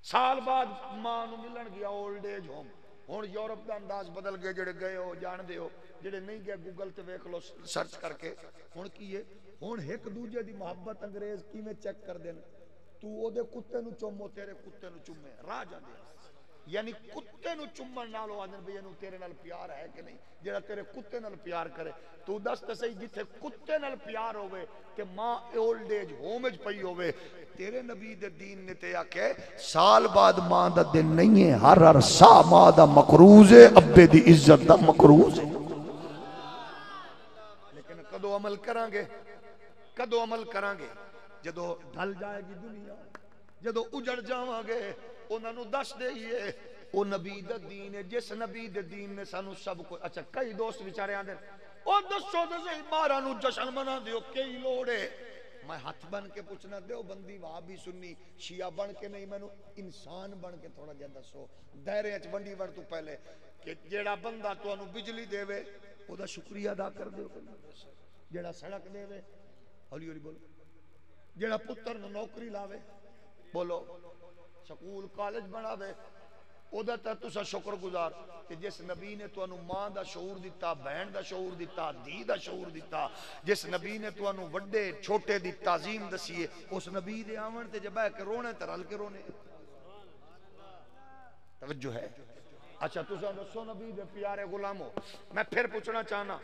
سال بعد ماں نو ملن گیا اولڈ ایج ہوم. ہن یورپ دا انداز بدل گئے, جڑے گئے ہو جان دے ہو, جڑے نہیں گئے گوگل تے ویکھ لو سرچ کر کے. ہن کی ہے, ہن ایک دوجے دی محبت انگریز کیویں چیک کر دین, تو او دے کتے نو چومو تیرے کتے نو چومے راہ جاندے. یعنی کتے نو چومن نالوں آندن بھئی اینو تیرے نال پیار ہے کہ نہیں. جڑا تیرے کتے نال پیار کرے, تو دس تے صحیح جتھے کتے نال پیار ہوئے تے ماں اولڈ ایج ہوم وچ پئی ہوئے, تیرے نبی دے دین نے تے آکھے سال بعد ماں دا دن نہیں ہے, ہر سا ماں دا مقروض ہے, ابے دی عزت دا مقروض ہے. کدو عمل کرانگے کدو عمل کرانگے جدو ڈھل جائے گی دنیا جدو اجڑ جاواں گے انہاں نو دس دئیے او نبی دا دین ہے جس نبی دے دین نے سانو سب کو اچھا کئی دوست بیچارے آندے او دسو تے صحیح 12 نو جشن منا دیو کئی لوڑ ہے میں ہاتھ بن کے پوچھنا دیو بندی وہابی سنی شیعہ بن کے نہیں مینوں انسان بن کے تھوڑا جہا دسو دائرے وچ ونڈی ون تو پہلے کہ جیڑا بندہ تانوں بجلی دے وے او دا شکریہ ادا کر دیو جیڑا سڑک دے وے ہولی ہولی بولو جیڑا پتر نو نوکری لاوے بولو سکول کالج بناوے او دا تے تسا شکر گزار کہ جس نبی نے تانوں ماں دا شعور دیتا بہن دا شعور دیتا دھی دا شعور دیتا جس نبی نے تانوں وڈے چھوٹے دی تعظیم دسیے اس نبی دے آون تے جب کہ رونے تے رل کے رونے توجہ ہے اچھا تسا دسو نبی دے پیارے غلامو میں پھر پوچھنا چاہنا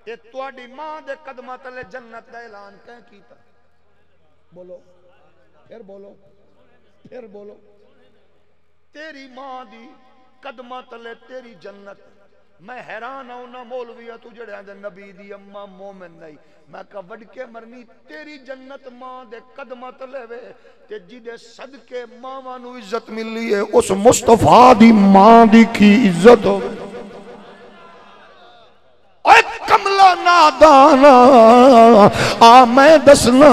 کہ تواڈی ماں دے قدماں تلے جنت دا اعلان کہیں کیتا بولو پھر بولو تیری ماں دی قدمہ تلے تیری جنت میں حیران ہوں نہ مولویہ تو جڑے آندے نبی دی اماں مومن نہیں میں کہا وڈ کے مرنی تیری جنت ماں دے قدمہ تلے وے تے جدے صدقے ماں نو عزت ملی ہے اس مصطفیٰ دی ماں دی کی عزت ہو اے کملا نادانا آ میں دسنا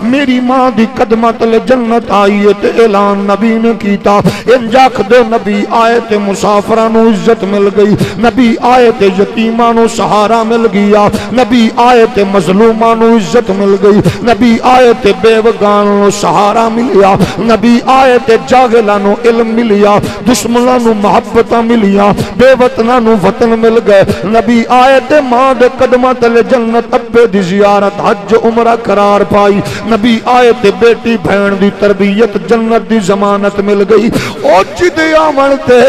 میری ماں دی قدمہ تلے جنت آئی ہے تے اعلان نبی نے کیتا انجاک دے نبی آئے تے مسافرانو عزت مل گئی نبی آئے تے یتیمانو سہارا مل گیا نبی آئے تے مظلومانو عزت مل گئی نبی آئے تے بیوگانو سہارا ملیا نبی آئے تے جاگلانو علم ملیا دشمنانو محبتہ ملیا بے وطنانو وطن مل گئے نبی آئے تے ماں دے قدمہ تلے جنت ابے دی زیارت حج عمرہ قرار پائی نبی آئے تے بیٹی بہن دی تربیت جنت دی ضمانت مل گئی او جدے آمن تے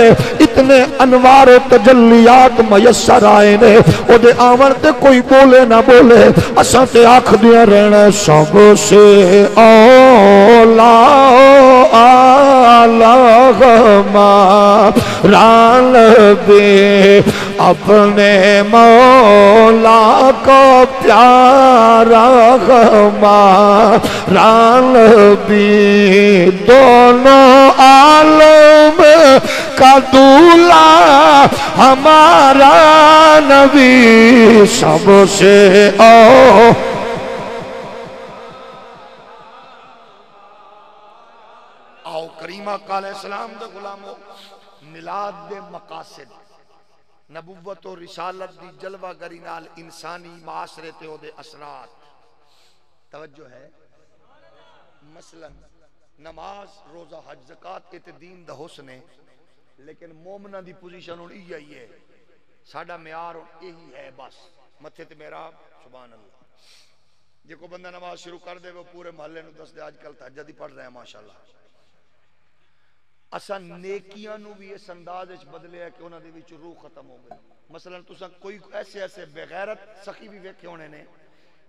اتنے انوار و تجلیات میسر آئے نے او دے آمن تے کوئی بولے نہ بولے اساں تے آکھ دیا رہنا سب سے اولا ران بے اپنے مولا کو پیارا ران بھی دونوں عالم کا دولا ہمارا نبی سب سے آؤ کریمہ علیہ السلام دے غلامو میلاد دے مقاصد نبوت و رسالت دی جلوہ گری نال انسانی معاشرے تے او دے اثرات توجہ ہے مثلا نماز روزہ حج زکات تے دین دا حسن ہے لیکن مومنہ دی پوزیشن ہن یہی ہے ساڈا معیار یہی ہے بس متھے تے محراب سبحان اللہ جے کو بندہ نماز شروع کر دے وہ پورے محلے نو دس دے آج کل تہجد ہی پڑھ رہے ہیں ماشاءاللہ اساں نیکیاں نو بھی اس انداز وچ بدلے ہے کہ انہاں دے وچ روح ختم ہو گئی مثلا تساں کوئی ایسے بغیرت سخی بھی ویکھے ہونے نے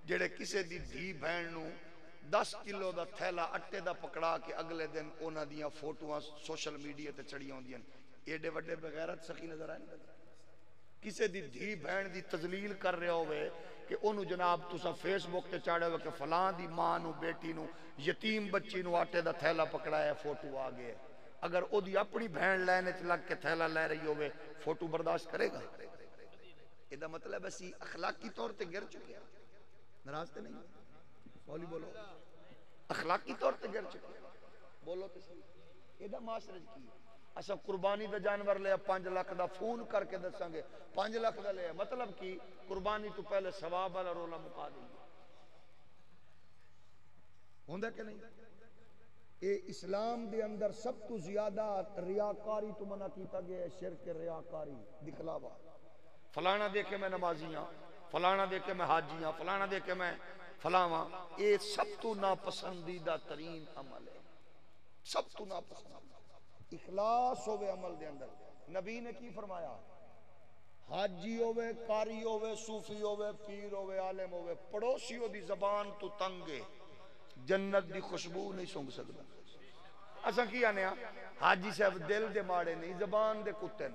جڑے کسے دی دھی بہن نو 10 کلو دا تھیلا اٹے دا پکڑا کے اگلے دن انہاں دیاں فوٹواں سوشل میڈیا تے چڑھیاں ہوندیاں ایڈے وڈے بغیرت سخی نظر آئے کسے دی دھی بہن دی تذلیل کر رہے ہوئے کہ انہوں جناب تساں فیس بک تے چاڑھے ہوئے کہ فلاں دی ماں نو بیٹی نو یتیم بچی نو آٹے دا تھیلا پکڑایا فوٹو آ گئے اگر او دی اپنی بہن لینے چ لگ کے تھیلا لے رہی ہوئے فوٹو برداشت کرے گا یہ دا مطلب اسی اخلاقی طور تے گر چکے ناراض تے نہیں بولی بولو اخلاقی طور تے گر چکے بولو تے صحیح یہ دا معاشرے کی اسا قربانی دا جانور لیا 5 لاکھ دا فون کر کے دساں گے 5 لاکھ دا لیا مطلب کی قربانی تو پہلے ثواب والا رولا مکا دیں گے ہوندا کہ نہیں اے اسلام دے اندر سب تو زیادہ ریاکاری تو منع کیتا گیا ہے شرک ریاکاری دکھلاوا فلانا دیکھے میں نمازیاں فلانا دیکھے میں حاجیاں فلانا دیکھے میں فلاواں اے سب تو ناپسندیدہ ترین عمل ہے سب تو ناپسند اخلاص ہوئے عمل دے اندر نبی نے کی فرمایا حاجی ہوئے قاری ہوئے صوفی ہوئے پیر ہوئے عالم ہوئے پڑوسیوں دی زبان تو تنگے جنت دی خوشبو نہیں سونگ سکتا اساں کی آنے حاجی صاحب دل دے ماڑے نہیں زبان دے کتے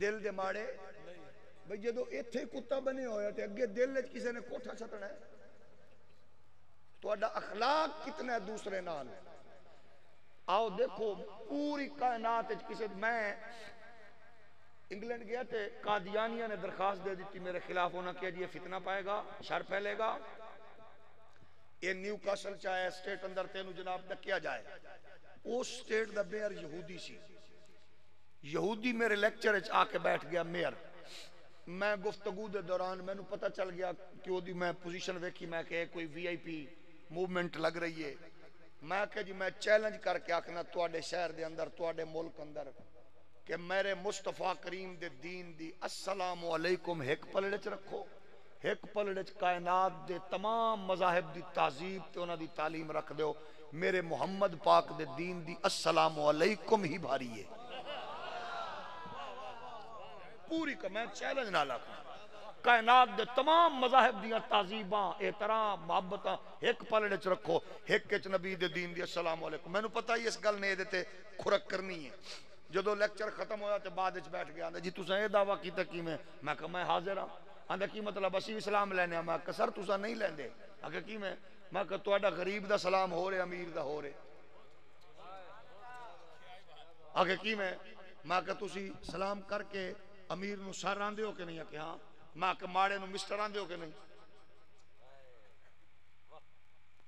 دل دے ماڑے بھئی جدو ایتھے کتا بنے ہویا تے اگے دل وچ کسے نے کوٹھا چھتنا ہے؟ تہاڈا اخلاق کتنا ہے دوسرے نال؟ آؤ دیکھو پوری کائنات وچ کسے، میں انگلینڈ گیا تے قادیانیہ نے درخواست دے دیتی میرے خلاف، ہونا کیا جی یہ فتنہ پائے گا، شر پھیلے گا، یہ نیو کاسل چاہے اسٹیٹ اندر تینو جناب ڈکیا جائے۔ اس اسٹیٹ دا میئر یہودی سی، یہودی میرے لیکچر وچ آ کے بیٹھ گیا میئر۔ میں گفتگو دے دوران میں نو پتہ چل گیا کہ وہ دی میں پوزیشن ویکھی، میں کہ کوئی وی آئی پی موومنٹ لگ رہی ہے۔ میں کہ جی میں چیلنج کر کے آکھنا تواڈے شہر دے اندر، تواڈے ملک اندر، کہ میرے مصطفیٰ کریم دے دین دی السلام علیکم ایک پلڑے چ رکھو، ایک پلڑے چ کائنات دے تمام مذاہب دی تہذیب تے انہاں دی تعلیم رکھ دیو، میرے محمد پاک دے دین دی السلام علیکم ہی بھاری ہے۔ پوری کا میں چیلنج نہ لاکھا، کائنات دے تمام مذاہب دیاں تہذیباں، احترام، محبتاں ایک پلڑے چ رکھو، ایک چ نبی دے دین دی السلام علیکم۔ میں نو پتہ ہی اس گل نے دے تے کھرک کرنی ہے۔ جدو لیکچر ختم ہویا تے بعد وچ بیٹھ گیا، آندا جی تساں اے دعویٰ کیتا کیویں؟ میں کہا میں حاضر ہاں۔ آندا کی مطلب اسی اسلام لینے ہاں؟ میں کہا سر تساں نہیں لیندے۔ آکھا کیویں؟ میں کہا تہاڈا غریب دا سلام ہو رہے، امیر دا ہو رہے۔ آکھا کیویں؟ میں کہا تسی سلام کر کے امیر نو سر آندے ہو کہ نہیں؟ کہ ہاں۔ میں کہا ماڑے نو مسٹر آندے ہو کہ نہیں؟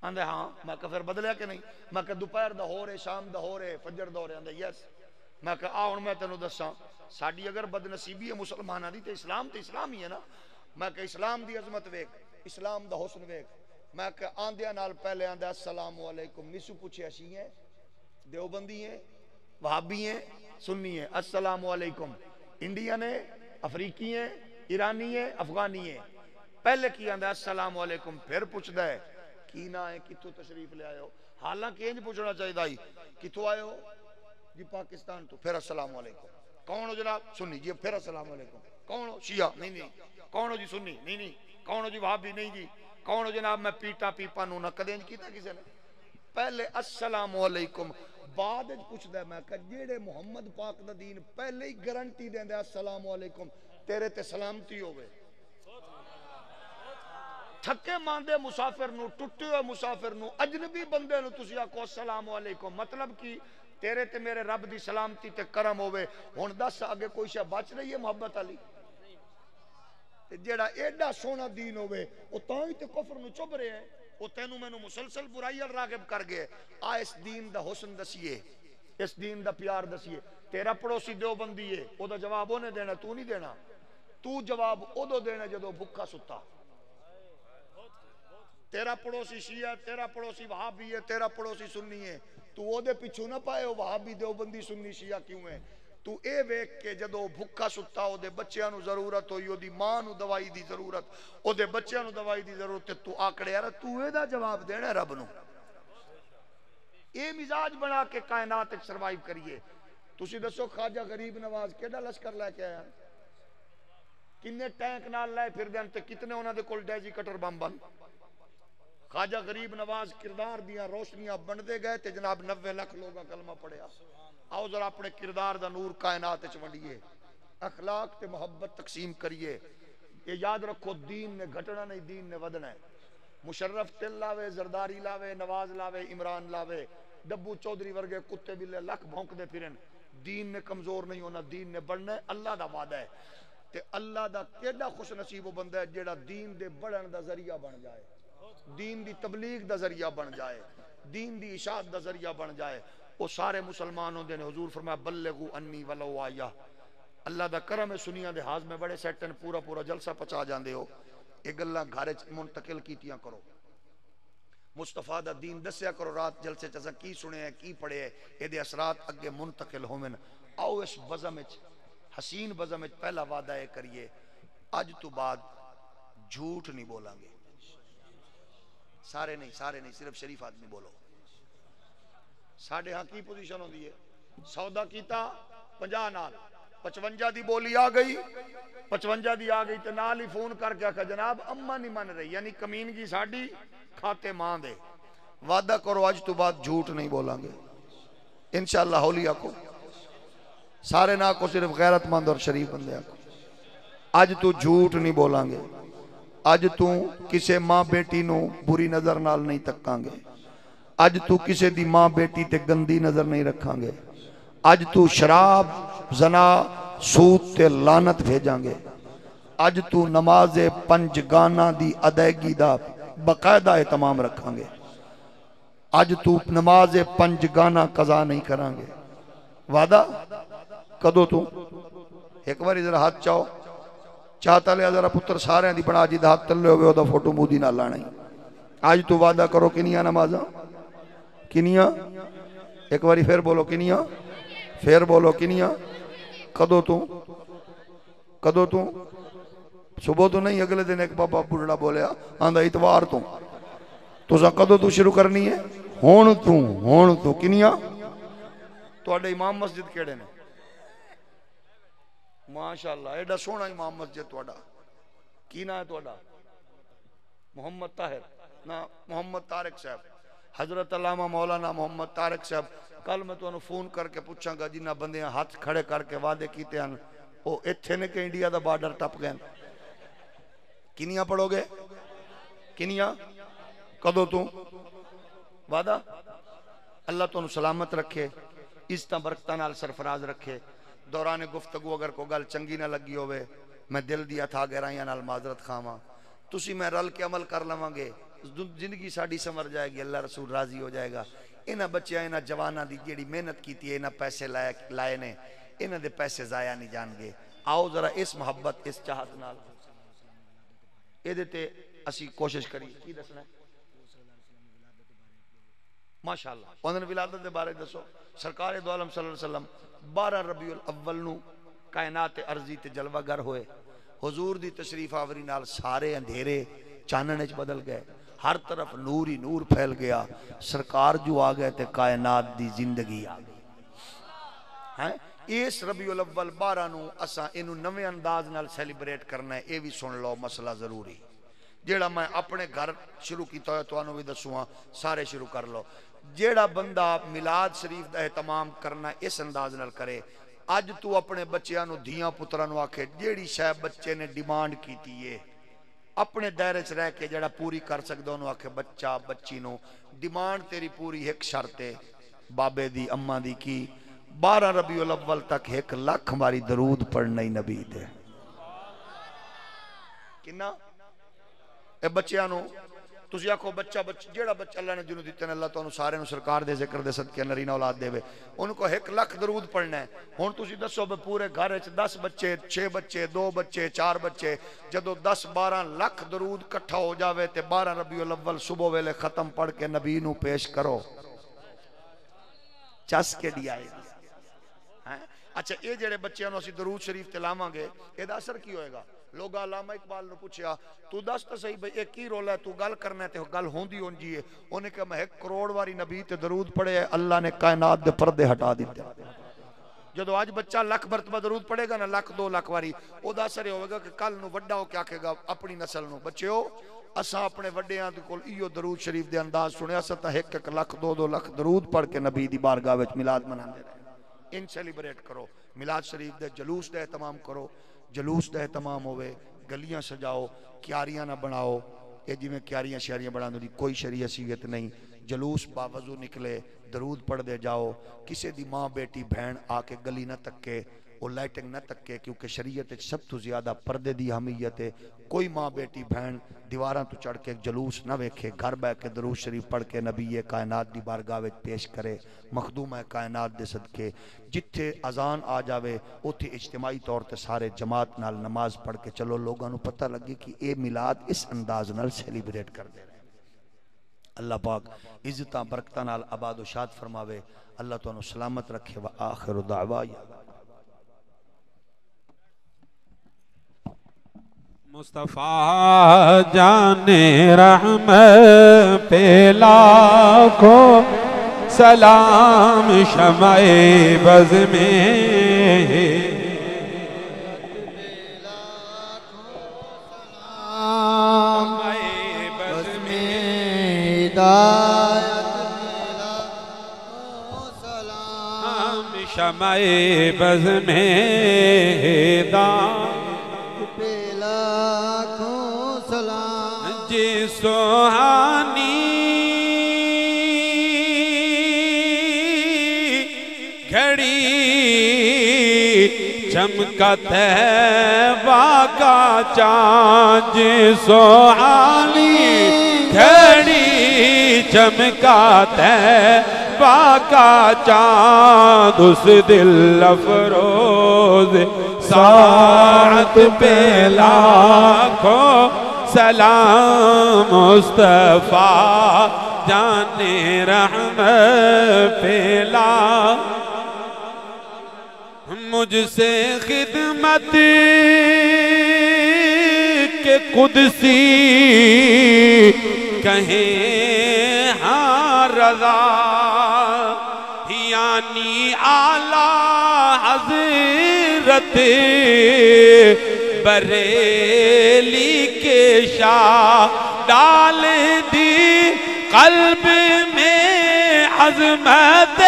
آندے ہاں۔ میں کہا پھر بدلیا کہ نہیں؟ میں کہا دوپہر دا ہو رہے، شام دا ہو رہے، فجر دا ہو رہے۔ آندے یس۔ میں کہا آؤں میں تینوں دساں، ساڈی اگر بدنصیبی ہے مسلمانہ دی تے اسلام ہی ہے نا۔ میں کہا اسلام دی عظمت ویک، اسلام دا حسن ویک۔ میں کہا آندیاں نال پہلے آندہ السلام علیکم، نسو پوچھے اشی ہیں، دیوبندی ہیں، وہابی ہیں، سنی ہیں، السلام علیکم، انڈین ہیں، افریقی ہیں، ایرانی ہیں، افغانی ہیں۔ پہلے کی آندہ السلام علیکم، پھر پوچھ دے کی نہ ہے، کتوں تشریف لے آئے ہو؟ حالانکہ انج پوچھنا چاہیے دائی کتوں آئے ہو؟ جی پاکستان تو، پھر السلام علیکم۔ کون ہو جناب؟ سنی جی، پھر السلام علیکم۔ کون ہو؟ شیعہ؟ نہیں نہیں۔ کون ہو جی؟ سنی؟ نہیں نہیں۔ کون ہو جی؟ وہابی؟ نہیں جی۔ کون ہو جناب؟ میں پیٹا پیپا نو نہ کدیں کیتا کسی نے۔ پہلے السلام علیکم، بعد پوچھ دے میں کہ جیڑے محمد پاک دا دین پہلے ہی گارنٹی دیں دے السلام علیکم، تیرے تے سلامتی ہوئے۔ تھکے ماندے مسافر نو، ٹوٹے ہوئے مسافر نو، اجنبی بندے نو تسی آکھو السلام علیکم، مطلب کی تیرے تے میرے رب دی سلامتی تے کرم ہوئے۔ ہن دس اگے کوئی شے بچ رہی ہے محبت علی؟ جیڑا ایڈا سونا دین ہوئے او تاں ہی تے کفر نو چب رہے ہیں، او تینو میں نو مسلسل برائی اور راغب کر گئے۔ آ اس دین دا حسن دسیے، اس دین دا پیار دسیے۔ تیرا پڑوسی دیوبندی ہے، او دا جواب اونے دینا، تو نہیں دینا۔ تو جواب او دو دینا جدو بھکا ستا۔ تیرا پڑوسی شیعہ، تیرا پڑوسی وہابی ہے، تیرا پڑوسی سنی ہے، تو وہ دے پچھو نہ پائے ہو وہابی دیوبندی سنی شیعہ کیوں ہے؟ تو اے ویک کے جدو بھکا ستا ہو دے بچیاں نو ضرورت ہوئی، او دی ماں نو دوائی دی ضرورت، او دے بچیاں نو دوائی دی ضرورت ہے، تو آکڑے یار تو اے دا جواب دینا رب نو۔ اے مزاج بنا کے کائنات ایک سروائیو کریے۔ تسی دسو خواجہ غریب نواز کیڑا لشکر لے کے آیا؟ کنے ٹینک نال لائے پھر دین تے کتنے انہاں دے کول ڈیزی کٹر بم بن؟ خواجہ غریب نواز کردار دیاں روشنیاں بندے گئے تے جناب 90 لاکھ لوگا کلمہ پڑھیا۔ آؤ ذرا اپنے کردار دا نور کائنات وچ ونڈیے، اخلاق تے محبت تقسیم کریے۔ یہ یاد رکھو دین نے گھٹنا نہیں، دین نے ودنا ہے۔ مشرف تل لاوے، زرداری لاوے، نواز لاوے، عمران لاوے، ڈبو چودھری ورگے کتے بلے لکھ بھونک دے پھرن، دین نے کمزور نہیں ہونا، دین نے بڑھنا ہے۔ اللہ دا وعدہ ہے تے اللہ دا کیڑا خوش نصیب وہ بندہ ہے جیڑا دین دے بڑھن دا ذریعہ بن جائے، دین دی تبلیغ دا ذریعہ بن جائے، دین دی اشاعت دا ذریعہ بن جائے۔ وہ سارے مسلمان ہوندے نے، حضور فرمایا بلغوا انی ولو آیا۔ اللہ دا کرم ہے، سنیاں دے ہاز میں بڑے سیٹن پورا پورا جلسہ پچا جاندے ہو، یہ گلاں گھر وچ منتقل کیتیاں کرو، مصطفیٰ دا دین دسیا کرو، رات جلسے چ کی سنے ہے کی پڑھے ہے، اے دے اثرات اگے منتقل ہوون۔ آؤ اس بزم وچ، حسین بزم وچ پہلا وعدہ ہے کریے، اج تو بعد جھوٹ نہیں بولاں گے۔ سارے نہیں، صرف شریف آدمی بولو۔ ساڑھے ہاں کی پوزیشن ہوندی ہے؟ سودا کیتا 50 نال، 55 دی بولی آ گئی، 55 دی آ گئی تے نال ہی فون کر کے آکھا جناب اما نہیں من رہی، یعنی کمینگی ساڑھی کھاتے ماں دے۔ وعدہ کرو اج تو بعد جھوٹ نہیں بولاں گے انشاءاللہ۔ ہولی آکو سارے نہ کو، صرف غیرت مند اور شریف بندے آکو۔ اج تو جھوٹ نہیں بولاں گے، اج تو کسے ماں بیٹی نو بری نظر نال نہیں تکاں گے، اج تو کسے دی ماں بیٹی تے گندی نظر نہیں رکھاں گے، اج تو شراب زنا سود تے لعنت بھیجاں گے، اج تو نماز پنج گانا دی ادائیگی دا باقاعدہ اہتمام رکھاں گے، اج تو نماز پنج گانا قضا نہیں کران گے۔ وعدہ کدو تو ایک باری ذرا ہاتھ چاہو، چاہتا لیا ذرا پتر سارے دی بنا جی دا ہاتھ تلے ہوئے دا فوٹو مودی نہ لانا ہی۔ آج تو وعدہ کرو کنیاں نمازاں کنیاں، ایک باری پھر بولو کنیاں، پھر بولو کنیاں، کدو تو صبح تو نہیں، اگلے دن ایک بابا بڑھڑا بولیا آندھا اتوار تو سا کدو تو شروع کرنی ہے، ہون تو کنیاں۔ تو اڈے امام مسجد کیڑے نے؟ ماشاءاللہ ایڈا سونا امام مسجد توڑا کی نہ ہے توڑا؟ محمد طاہر نہ محمد طارق صاحب، حضرت علامہ مولانا محمد طارق صاحب۔ کل میں تو انہوں فون کر کے پوچھاں گا جنہ بندیاں ہاتھ کھڑے کر کے وعدے کیتے ہیں وہ اتھے نے کہ انڈیا دا بارڈر ٹپ گئے۔ کنیاں پڑھو گے؟ کنیاں کدو تو وعدہ؟ اللہ تو انہوں سلامت رکھے، عزتاں برکتاں نال سرفراز رکھے۔ دوران گفتگو اگر کو گل چنگی نہ لگی ہوئے میں دل دیا تھا گہرائیاں نال معذرت خواہاں، تسی میں رل کے عمل کر لواں گے، زندگی ساڈی سمر جائے گی، اللہ رسول راضی ہو جائے گا۔ انہاں بچیاں انہاں جواناں دی جیڑی محنت کیتی ہے، انہاں پیسے لائے نے، انہاں دے پیسے ضائع نہیں جان گے۔ آؤ ذرا اس محبت اس چاہت نال اے دیتے اسی کوشش کری۔ کی دسنا ہے؟ ماشاءاللہ انہوں نے ولادت دے بارے دسو۔ سرکار دو عالم صلی اللہ علیہ وسلم 12 ربیع الاول نو کائنات ارضی تے جلوہ گر ہوئے، حضور دی تشریف آوری نال سارے اندھیرے چاننے چ بدل گئے، ہر طرف نور ہی نور پھیل گیا، سرکار جو آ گئے تے کائنات دی زندگی آ گئی۔ اس ربیع الاول 12 نو اساں انہوں نوے انداز نال سیلیبریٹ کرنا ہے، اے بھی سن لو مسئلہ ضروری جیڑا میں اپنے گھر شروع کیتا ہے تو انہوں بھی دسواں، سارے شروع کر لو۔ جیڑا بندہ میلاد شریف دا اہتمام کرنا اس انداز نال کرے، اج تو اپنے بچیاں نو دھیاں پتراں نو آکھے جیڑی شے بچے نے ڈیمانڈ کیتی ہے اپنے دائرے چ رہ کے جیڑا پوری کر سکدا انہوں آکھے بچہ بچی نو ڈیمانڈ تیری پوری، ایک شرط ہے بابے دی اماں دی کی 12 ربیع الاول تک 1 لاکھ ہماری درود پڑھنا ہی نبی دے۔ کنا اے بچیاں نو تسی آکھو بچہ جیڑا بچہ اللہ نے جنوں دیتے ہیں اللہ تو انہوں سارے نو سرکار دے ذکر دے صدقے نرینہ اولاد دے وے ان کو 1 لاکھ درود پڑھنا ہے۔ ہون تسی دسو بے پورے گھر 10 بچے 6 بچے 2 بچے 4 بچے جدو 10-12 لاکھ درود کٹھا ہو جاوے تے 12 ربیع الاول صبح ویلے ختم پڑھ کے نبی نو پیش کرو، چس کے ڈی آئے گی۔ اچھا اے جڑے بچے نو اسی درود شریف تلاواں گے اے دا اثر کی ہوئے گا؟ لوگا علامہ اقبال نے پوچھیا تو دس تو صحیح بھئی ایک ہی رول ہے تو گل کرنا ہے تے گل ہوندی ہون جی ہے، انہیں کہا میں 1 کروڑ واری نبی تے درود پڑھے ہے، اللہ نے کائنات دے پردے ہٹا دیتے۔ جدو آج بچہ 1 لاکھ مرتبہ درود پڑھے گا نا 1 لاکھ 2 لاکھ واری او دا اثر ہوئے گا کہ کل نو وڈا ہو کیا کہے گا اپنی نسل نو بچے ہو اساں اپنے وڈیاں دے کول ایو درود شریف دے انداز سنے اساں تا 1 لاکھ 2 لاکھ درود پڑھ کے نبی دی بارگاہ وچ میلاد مناندے رہے۔ ان سیلیبریٹ کرو، میلاد شریف دے جلوس دے اہتمام کرو، جلوس دے اہتمام ہوئے، گلیاں سجاؤ، کیاریاں نہ بناؤ، یہ جی میں کیاریاں شیاریاں بنا دوں کوئی شریع حیثیت نہیں، جلوس باوضو نکلے، درود پڑھ دے جاؤ، کسی دی ماں بیٹی بہن آ کے گلی نہ تکے، وہ لائٹنگ نہ تکے کیونکہ شریعت سب تو زیادہ پردے دی اہمیت ہے۔ کوئی ماں بیٹی بہن دیواراں تو چڑھ کے جلوس نہ ویکھے، گھر بیٹھ کے درود شریف پڑھ کے نبی کائنات دی بارگاہ وچ پیش کرے، مخدوم کائنات دے صدقے جتھے اذان آ جاوے اوتھے اجتماعی طور تے سارے جماعت نال نماز پڑھ کے چلو، لوگاں نو پتہ لگے کہ اے میلاد اس انداز نال سیلیبریٹ کر دے رہے۔ اللہ پاک عزتاں برکتاں نال آباد و شاد فرماوے، اللہ تو سلامت رکھے۔ وآخر دعوایا مصطفیٰ جان رحمت پہ لاکھوں سلام، شمع بز میں شمع بز میں دان سہانی گھڑی چمکا طیبہ کا چاند سہانی گھڑی چمکا طیبہ کا چاند اس دل افروز ساعت پہ لاکھوں سلام مصطفیٰ جان رحمت پھیلا مجھ سے خدمت کے قدسی کہیں ہاں رضا یعنی اعلیٰ حضرت بریلی کے شاہ ڈال دی قلب میں عظمت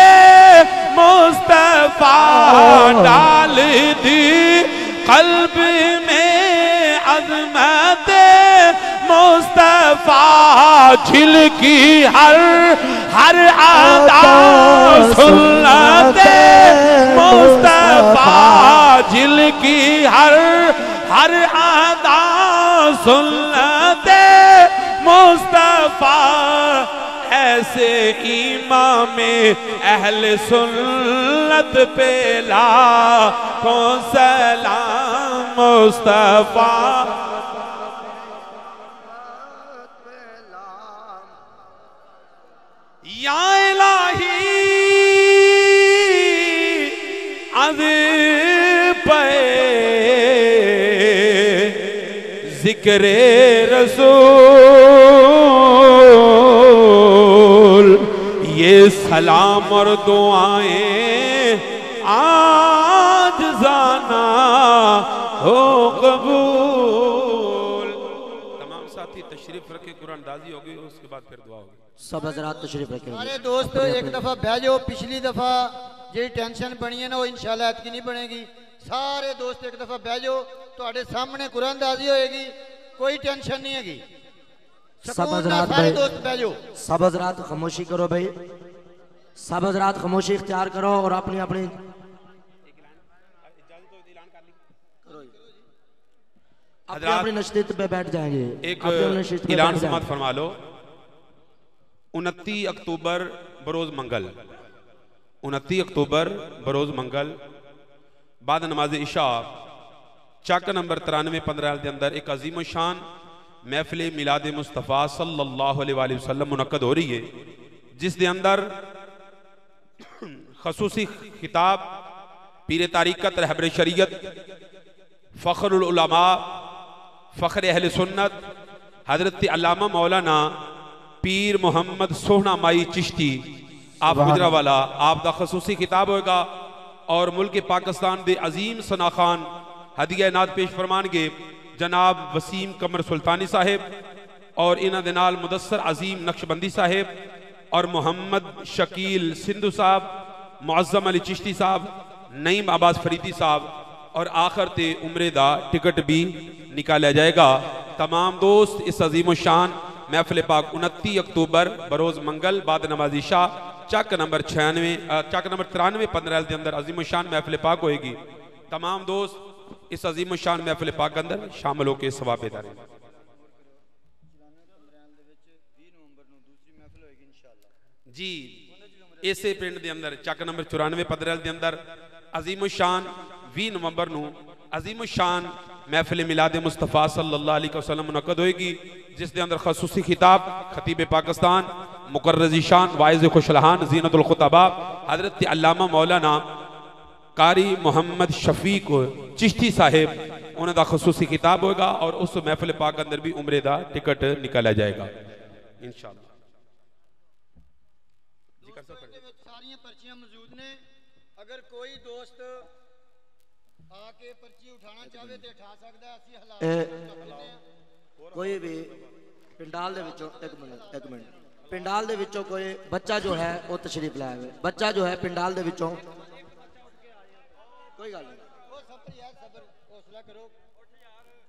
مصطفیٰ ڈال دی قلب میں عظمت مصطفیٰ جھلکی ہر ادا سنت مصطفیٰ جھلکی ہر ادا سنت مصطفیٰ ایسے امام اہل سنت پہ لاکھوں سلام مصطفیٰ یا الہی عظیم پہ ذکر رسول یہ سلام اور دعائیں آج زانا ہو قبول. تمام ساتھی تشریف رکھے، قرآن اندازی ہوگی، اس کے بعد پھر دعا ہوگی. سب حضرات تشریف رکھیں. سارے دوست ایک دفعہ بہ جاؤ. پچھلی دفعہ جی ٹینشن بنی ہے نا وہ انشاءاللہ ایتکی نہیں بنے گی. سارے دوست ایک دفعہ بہ جاؤ، تواڈے سامنے قرآن اندازی ہوئے گی، کوئی ٹینشن نہیں ہے گی. سب حضرات سارے بھائی، دوست بہ جاؤ. سب حضرات خاموشی کرو بھائی، سب حضرات خاموشی اختیار کرو اور اپنی اپنی اپنی نشست پہ بیٹھ جائیں گے. ایک اپنی نشست پہ اعلان بیٹھ جائیں. سماعت فرما لو. 29 اکتوبر بروز منگل، 29 اکتوبر بروز منگل بعد نماز عشاء چک نمبر 9315 دے اندر ایک عظیم الشان محفل میلاد مصطفیٰ صلی اللہ علیہ وآلہ وسلم منعقد ہو رہی ہے، جس دے اندر خصوصی خطاب پیر طریقت رہبر شریعت فخر العلماء فخر اہل سنت حضرت علامہ مولانا پیر محمد سوہنا مائی چشتی آپ گجرہ والا آپ دا خصوصی خطاب ہوئے گا، اور ملک پاکستان دے عظیم ثناخان ہدیہ نعت پیش فرمان گے جناب وسیم قمر سلطانی صاحب، اور انہاں دے نال مدثر عظیم نقشبندی صاحب اور محمد شکیل سندھو صاحب، معظم علی چشتی صاحب، نعیم عباس فریدی صاحب، اور آخر تے عمرے دا ٹکٹ بھی نکالا جائے گا. تمام دوست اس عظیم الشان محفل پاک 29 اکتوبر بروز منگل بعد نماز عشاء چک نمبر 9315 دے اندر عظیم الشان محفل پاک ہوئے گی. تمام دوست اس عظیم الشان محفل پاک اندر شامل ہو کے ثواب داریں. جی اسے پنڈ دے اندر چک نمبر 9415 دے اندر عظیم الشان 20 نومبر نو عظیم الشان محفل میلاد مصطفیٰ صلی اللہ علیہ وسلم منعقد ہوئے گی، جس دے اندر خصوصی خطاب خطیب پاکستان مقرر شان واعظ خوشلہان زینت الخطباء حضرت علامہ مولانا قاری محمد شفیق چشتی صاحب انہوں دا خصوصی خطاب ہوگا، اور اس محفل پاک اندر بھی عمرے دا ٹکٹ نکالا جائے گا انشاءاللہ. ساری پرچیاں موجود نے، اگر کوئی دوست آ کے پرچی اٹھانا چاہے تو اٹھا سکتا ہے. اسی حالات کوئی بھی پنڈال دے وچوں ایک منٹ پنڈال دے وچوں کوئی بچہ جو ہے وہ تشریف لائے ہوئے، بچہ جو ہے پنڈال دے وچوں کوئی گل نہیں. صبر حوصلہ کرو.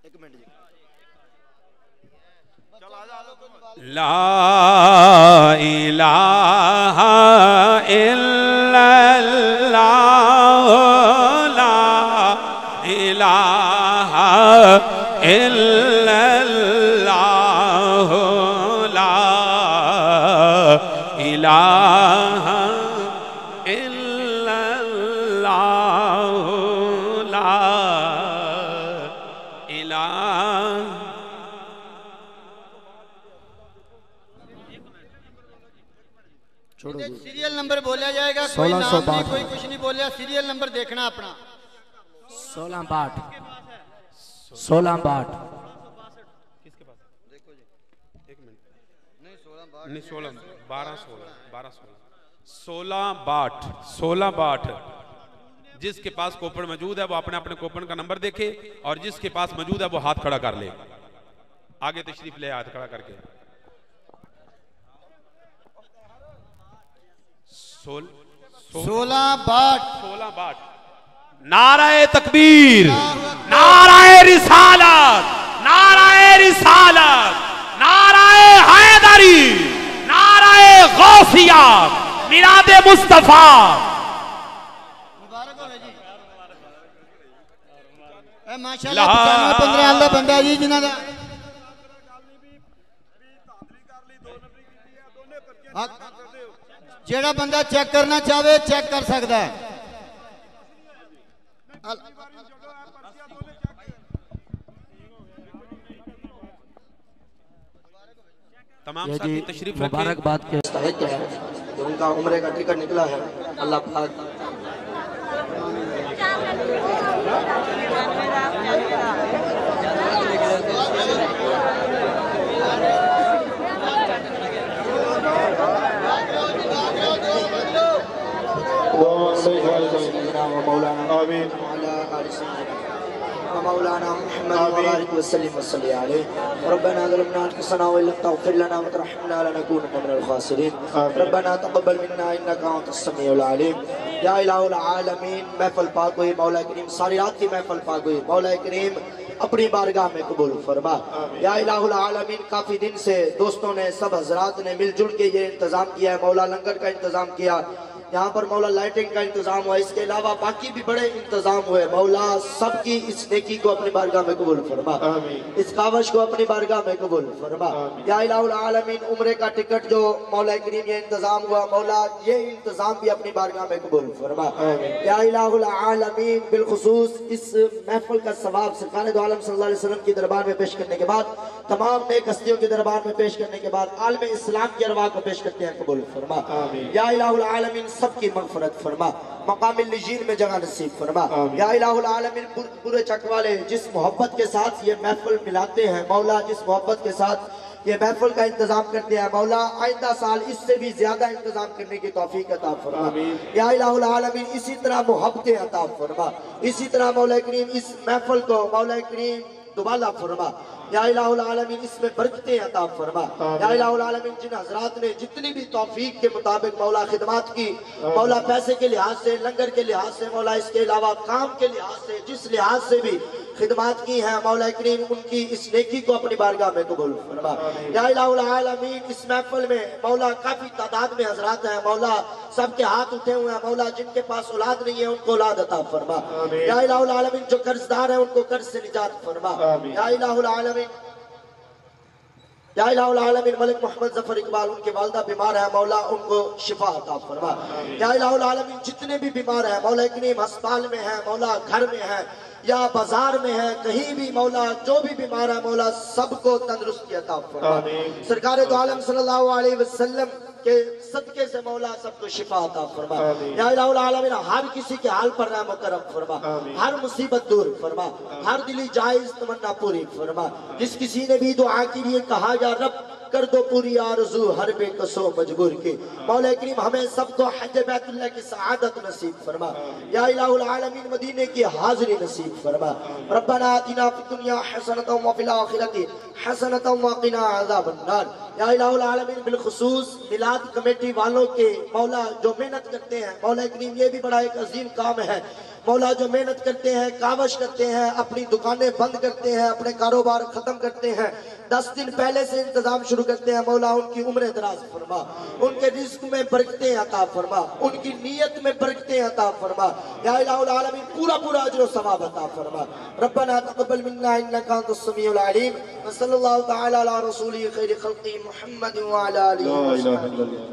ایک منٹ جی لا الہ الا اللہ لا الہ الا اللہ لا الہ الا اللہ لا الہ سیریل نمبر بولیا جائے گا، کوئی نام نہیں، کوئی کچھ نہیں بولیا، سیریل نمبر دیکھنا اپنا 1662 1662 1662 جس کے پاس کوپن موجود ہے وہ اپنے اپنے کوپن کا نمبر دیکھے، اور جس کے پاس موجود ہے وہ ہاتھ کھڑا کر لے، آگے تشریف لے ہاتھ کھڑا کر کے 1662 نعرہ تکبیر، نعرہ رسالت، نعرہ رسالت، نعرہ حیدری، نعرہ غوثیہ، میلاد مصطفیٰ۔ مبارک ہو جی، اے ماشاءاللہ 95 اللہ بندہ جی جنہ دا جیڑا بندہ چیک کرنا چاہے چیک کر سکتا ہے۔ تمام ساتھی تشریف رکھیں۔ مبارکباد کے مستحق ہے کہ ان کا عمرے کا ٹکٹ نکلا ہے، اللہ پاک آمین مولانا محمد وبارك وسلم وصلي عليه ربنا ظلمنا انفسنا وان لم تغفر لنا وترحمنا لنكونن من الخاسرين ربنا تقبل منا انك انت السميع العليم یا الہ العالمین۔ محفل پاک ہوئی مولا کریم، ساری رات کی محفل پاک ہوئی مولا کریم اپنی بارگاہ میں قبول فرما یا الہ العالمین۔ کافی دن سے دوستوں نے، سب حضرات نے مل جل کے یہ انتظام کیا ہے، مولا لنگر کا انتظام کیا، یہاں پر مولا لائٹنگ کا انتظام ہوا، اس کے علاوہ باقی بھی بڑے انتظام ہوئے، مولا سب کی اس نیکی کو اپنی بارگاہ میں قبول فرما، اس کاوش کو اپنی بارگاہ میں قبول فرما یا الہ العالمین۔ عمرے کا ٹکٹ جو مولا کریم یہ انتظام ہوا، مولا یہ انتظام بھی اپنی بارگاہ میں قبول فرما یا الہ العالمین۔ بالخصوص اس محفل کا ثواب سرکار دو عالم صلی اللہ علیہ وسلم کی دربار میں پیش کرنے کے بعد، تمام نیک ہستیوں کے دربار میں پیش کرنے کے بعد، عالم اسلام کی ارواح کو پیش کرتے ہیں، قبول فرما یا الہ العالمین۔ سب کی مغفرت فرما، مقام الجین میں جگہ نصیب فرما یا الہ العالمین۔ پورے چک والے جس محبت کے ساتھ یہ محفل ملاتے ہیں مولا، جس محبت کے ساتھ یہ محفل کا انتظام کرتے ہیں مولا، آئندہ سال اس سے بھی زیادہ انتظام کرنے کی توفیق عطا فرما یا الہ العالمین۔ اسی طرح محبتیں عطا فرما، اسی طرح مولا کریم اس محفل کو مولا کریم دوبالا فرما یا الہ العالمین، اس میں برکتیں عطا فرما یا الہ العالمین۔ جن حضرات نے جتنی بھی توفیق کے مطابق مولا خدمات کی، مولا پیسے کے لحاظ سے، لنگر کے لحاظ سے مولا، اس کے علاوہ کام کے لحاظ سے، جس لحاظ سے بھی خدمات کی ہیں مولا کریم، ان کی اس نیکی کو اپنی بارگاہ میں قبول فرما یا الہ العالمین۔ اس محفل میں مولا کافی تعداد میں حضرات ہیں مولا، سب کے ہاتھ اٹھے ہوئے ہیں مولا، جن کے پاس اولاد نہیں ہے ان کو اولاد عطا فرما یا الہ العالمین۔ جو قرض دار ہیں ان کو قرض سے نجات فرما یا الہ العالمین یا الہ العالمین۔ ملک محمد ظفر اقبال، ان کے والدہ بیمار ہیں مولا، ان کو شفا عطا فرما یا الہ العالمین۔ جتنے بھی بیمار ہیں مولا کریم، ہسپتال میں ہیں مولا، گھر میں ہیں یا بازار میں ہے، کہیں بھی مولا جو بھی بیمار ہے مولا، سب کو تندرستی عطا فرما سرکار دو عالم صلی اللہ علیہ وسلم کے صدقے سے مولا سب کو شفا عطا فرما یا الہ العالمین۔ ہر کسی کے حال پر رحم و کرم فرما، ہر مصیبت دور فرما، ہر دلی جائز تمنا پوری فرما۔ جس کسی نے بھی دعا کے لیے کہا یا رب کر دو پوری آرزو ہر بے کسو مجبور کی، مولا کریم ہمیں سب کو حج بیت اللہ کی سعادت نصیب فرما یا الہ العالمین۔ مدینے کی حاضری نصیب فرما۔ ربنا آتنا فی الدنیا حسنۃ وفی الآخرۃ حسنۃ وقنا عذاب النار یا الہ العالمین۔ بالخصوص میلاد کمیٹی والوں کے مولا جو محنت کرتے ہیں مولا کریم، یہ بھی بڑا ایک عظیم کام ہے مولا جو محنت کرتے ہیں، کاوش کرتے ہیں، اپنی دکانیں بند کرتے ہیں، اپنے کاروبار ختم کرتے ہیں، 10 دن پہلے سے انتظام شروع کرتے ہیں، مولا ان کی عمر دراز فرما، ان کے رزق میں برکتیں عطا فرما، ان کی نیت میں برکتیں عطا فرما، یا الہ العالمین پورا پورا اجر و ثواب عطا فرما۔ ربنا تقبل منا انک انت السمیع العلیم، وصلی اللہ تعالی علی رسولہ خیر خلقہ محمد وعلی آلہ وصحبہ۔